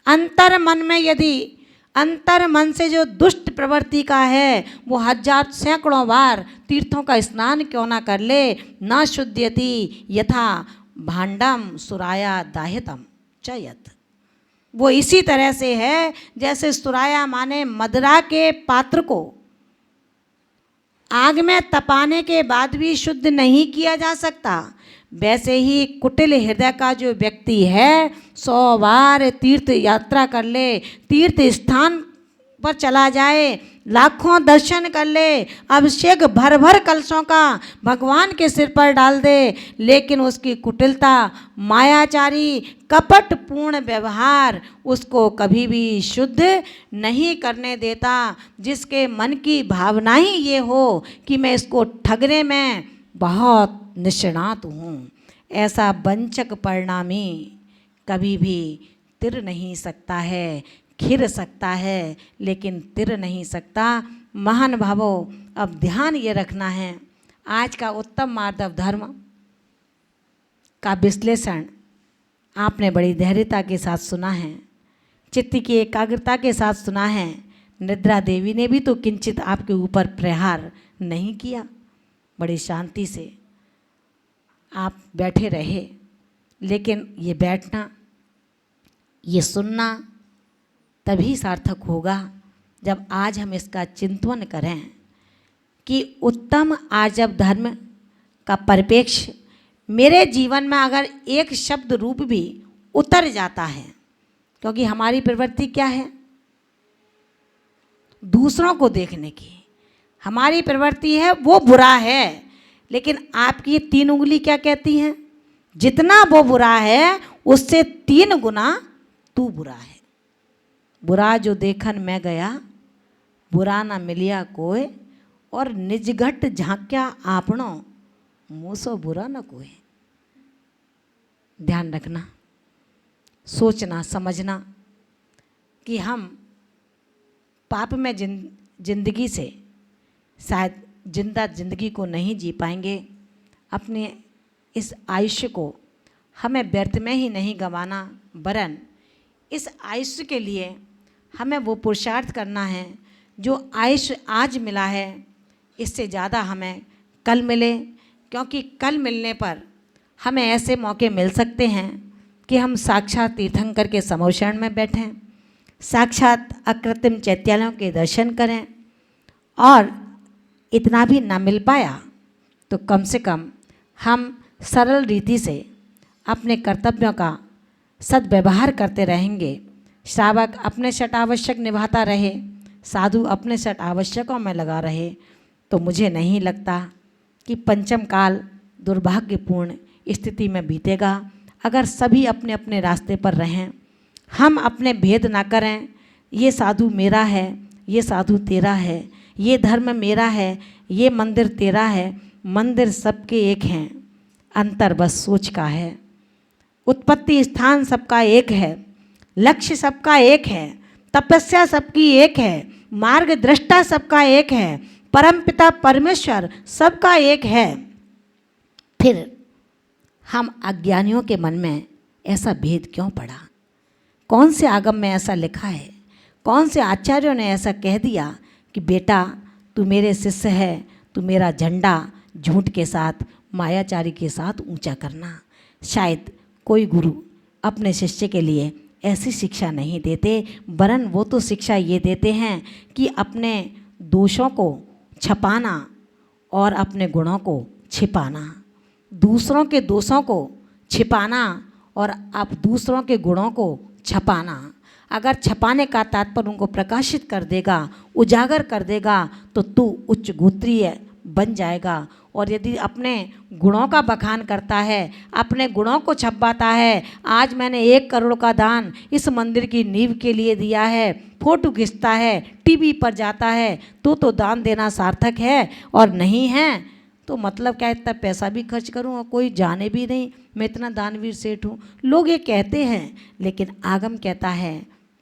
अंतर मन में यदि अंतर मन से जो दुष्ट प्रवृत्ति का है वो हजार सैकड़ों बार तीर्थों का स्नान क्यों ना कर ले, न शुद्ध्यति यथा भांडम सुराया दाहितम चयत। वो इसी तरह से है जैसे सुराया माने मदिरा के पात्र को आग में तपाने के बाद भी शुद्ध नहीं किया जा सकता, वैसे ही कुटिल हृदय का जो व्यक्ति है 100 बार तीर्थ यात्रा कर ले, तीर्थ स्थान पर चला जाए, लाखों दर्शन कर ले, अभिषेक भर भर कलशों का भगवान के सिर पर डाल दे, लेकिन उसकी कुटिलता, मायाचारी, कपट पूर्ण व्यवहार उसको कभी भी शुद्ध नहीं करने देता। जिसके मन की भावना ही ये हो कि मैं इसको ठगने में बहुत निष्णात हूँ, ऐसा वंचक परिणामी कभी भी तिर नहीं सकता है, खिर सकता है लेकिन तिर नहीं सकता। महान भावों, अब ध्यान ये रखना है, आज का उत्तम माधव धर्म का विश्लेषण आपने बड़ी धैर्यता के साथ सुना है, चित्त की एकाग्रता के साथ सुना है। निद्रा देवी ने भी तो किंचित आपके ऊपर प्रहार नहीं किया, बड़ी शांति से आप बैठे रहे। लेकिन ये बैठना, ये सुनना तभी सार्थक होगा जब आज हम इसका चिंतन करें कि उत्तम आर्जव धर्म का परिप्रेक्ष्य मेरे जीवन में अगर एक शब्द रूप भी उतर जाता है, क्योंकि हमारी प्रवृत्ति क्या है, दूसरों को देखने की हमारी प्रवृत्ति है, वो बुरा है। लेकिन आपकी 3 उंगली क्या कहती हैं, जितना वो बुरा है उससे 3 गुना तू बुरा है। बुरा जो देखन मैं गया, बुरा ना मिलिया कोई, और निजघट झांक्या आपनो, मुँह सो बुरा न कोई। ध्यान रखना, सोचना समझना कि हम पाप में जिंदगी से शायद जिंदा जिंदगी को नहीं जी पाएंगे। अपने इस आयुष्य को हमें व्यर्थ में ही नहीं गंवाना, वरन इस आयुष्य के लिए हमें वो पुरुषार्थ करना है जो आयुष्य आज मिला है, इससे ज़्यादा हमें कल मिले। क्योंकि कल मिलने पर हमें ऐसे मौके मिल सकते हैं कि हम साक्षात तीर्थंकर के समोषण में बैठें, साक्षात अकृत्रिम चैत्यालयों के दर्शन करें, और इतना भी ना मिल पाया तो कम से कम हम सरल रीति से अपने कर्तव्यों का सद्व्यवहार करते रहेंगे। श्रावक अपने षट आवश्यक निभाता रहे, साधु अपने षट आवश्यकों में लगा रहे, तो मुझे नहीं लगता कि पंचम काल दुर्भाग्यपूर्ण स्थिति में बीतेगा। अगर सभी अपने अपने रास्ते पर रहें, हम अपने भेद ना करें, ये साधु मेरा है, ये साधु तेरा है, ये धर्म मेरा है, ये मंदिर तेरा है। मंदिर सबके एक हैं, अंतर बस सोच का है। उत्पत्ति स्थान सबका एक है, लक्ष्य सबका एक है, तपस्या सबकी एक है, मार्ग दृष्टा सबका एक है, परमपिता परमेश्वर सबका एक है। फिर हम अज्ञानियों के मन में ऐसा भेद क्यों पड़ा? कौन से आगम में ऐसा लिखा है? कौन से आचार्यों ने ऐसा कह दिया कि बेटा तू मेरे शिष्य है, तू मेरा झंडा झूठ के साथ, मायाचारी के साथ ऊंचा करना? शायद कोई गुरु अपने शिष्य के लिए ऐसी शिक्षा नहीं देते, वरन वो तो शिक्षा ये देते हैं कि अपने दोषों को छपाना और अपने गुणों को छिपाना, दूसरों के दोषों को छिपाना और आप दूसरों के गुणों को छपाना। अगर छपाने का तात्पर्य उनको प्रकाशित कर देगा, उजागर कर देगा, तो तू उच्च गोत्रीय बन जाएगा। और यदि अपने गुणों का बखान करता है, अपने गुणों को छपाता है, आज मैंने 1 करोड़ का दान इस मंदिर की नींव के लिए दिया है, फोटो खींचता है, टीवी पर जाता है, तो दान देना सार्थक है, और नहीं है तो मतलब क्या, इतना पैसा भी खर्च करूं और कोई जाने भी नहीं मैं इतना दानवीर सेठ हूँ। लोग ये कहते हैं, लेकिन आगम कहता है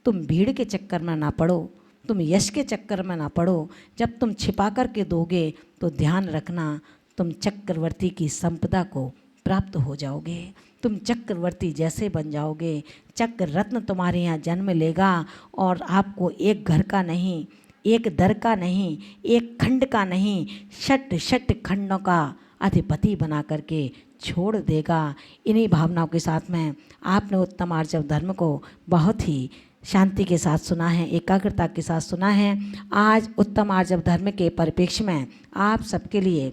तुम भीड़ के चक्कर में ना पड़ो, तुम यश के चक्कर में ना पड़ो। जब तुम छिपा कर के दोगे तो ध्यान रखना, तुम चक्रवर्ती की संपदा को प्राप्त हो जाओगे, तुम चक्रवर्ती जैसे बन जाओगे। चक्र रत्न तुम्हारे यहाँ जन्म लेगा और आपको एक घर का नहीं, एक दर का नहीं, एक खंड का नहीं, शट खंडों का अधिपति बना करके छोड़ देगा। इन्हीं भावनाओं के साथ में आपने उत्तम आर्जव धर्म को बहुत ही शांति के साथ सुना है, एकाग्रता के साथ सुना है। आज उत्तम आर्जव धर्म के परिप्रेक्ष्य में आप सबके लिए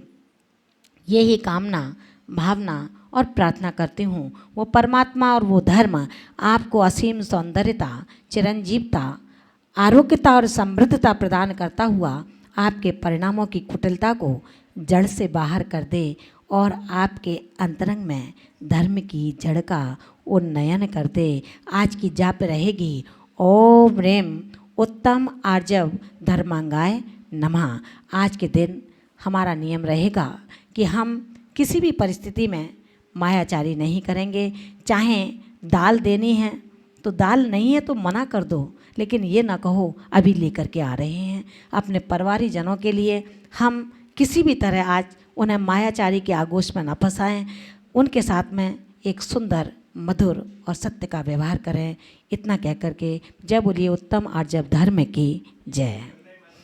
यही कामना, भावना और प्रार्थना करती हूँ वो परमात्मा और वो धर्म आपको असीम सौंदर्यता, चिरंजीवता, आरोग्यता और समृद्धता प्रदान करता हुआ आपके परिणामों की कुटिलता को जड़ से बाहर कर दे और आपके अंतरंग में धर्म की जड़ का उन्नयन कर दे। आज की जाप रहेगी ओम रेम उत्तम आर्जव धर्मांगाय नमः। आज के दिन हमारा नियम रहेगा कि हम किसी भी परिस्थिति में मायाचारी नहीं करेंगे। चाहे दाल देनी है तो दाल नहीं है तो मना कर दो, लेकिन ये ना कहो अभी लेकर के आ रहे हैं। अपने परिवारी जनों के लिए हम किसी भी तरह आज उन्हें मायाचारी के आगोश में न फंसाएं, उनके साथ में एक सुंदर, मधुर और सत्य का व्यवहार करें। इतना कह करके जय बोलिए उत्तम आर्जव धर्म की जय।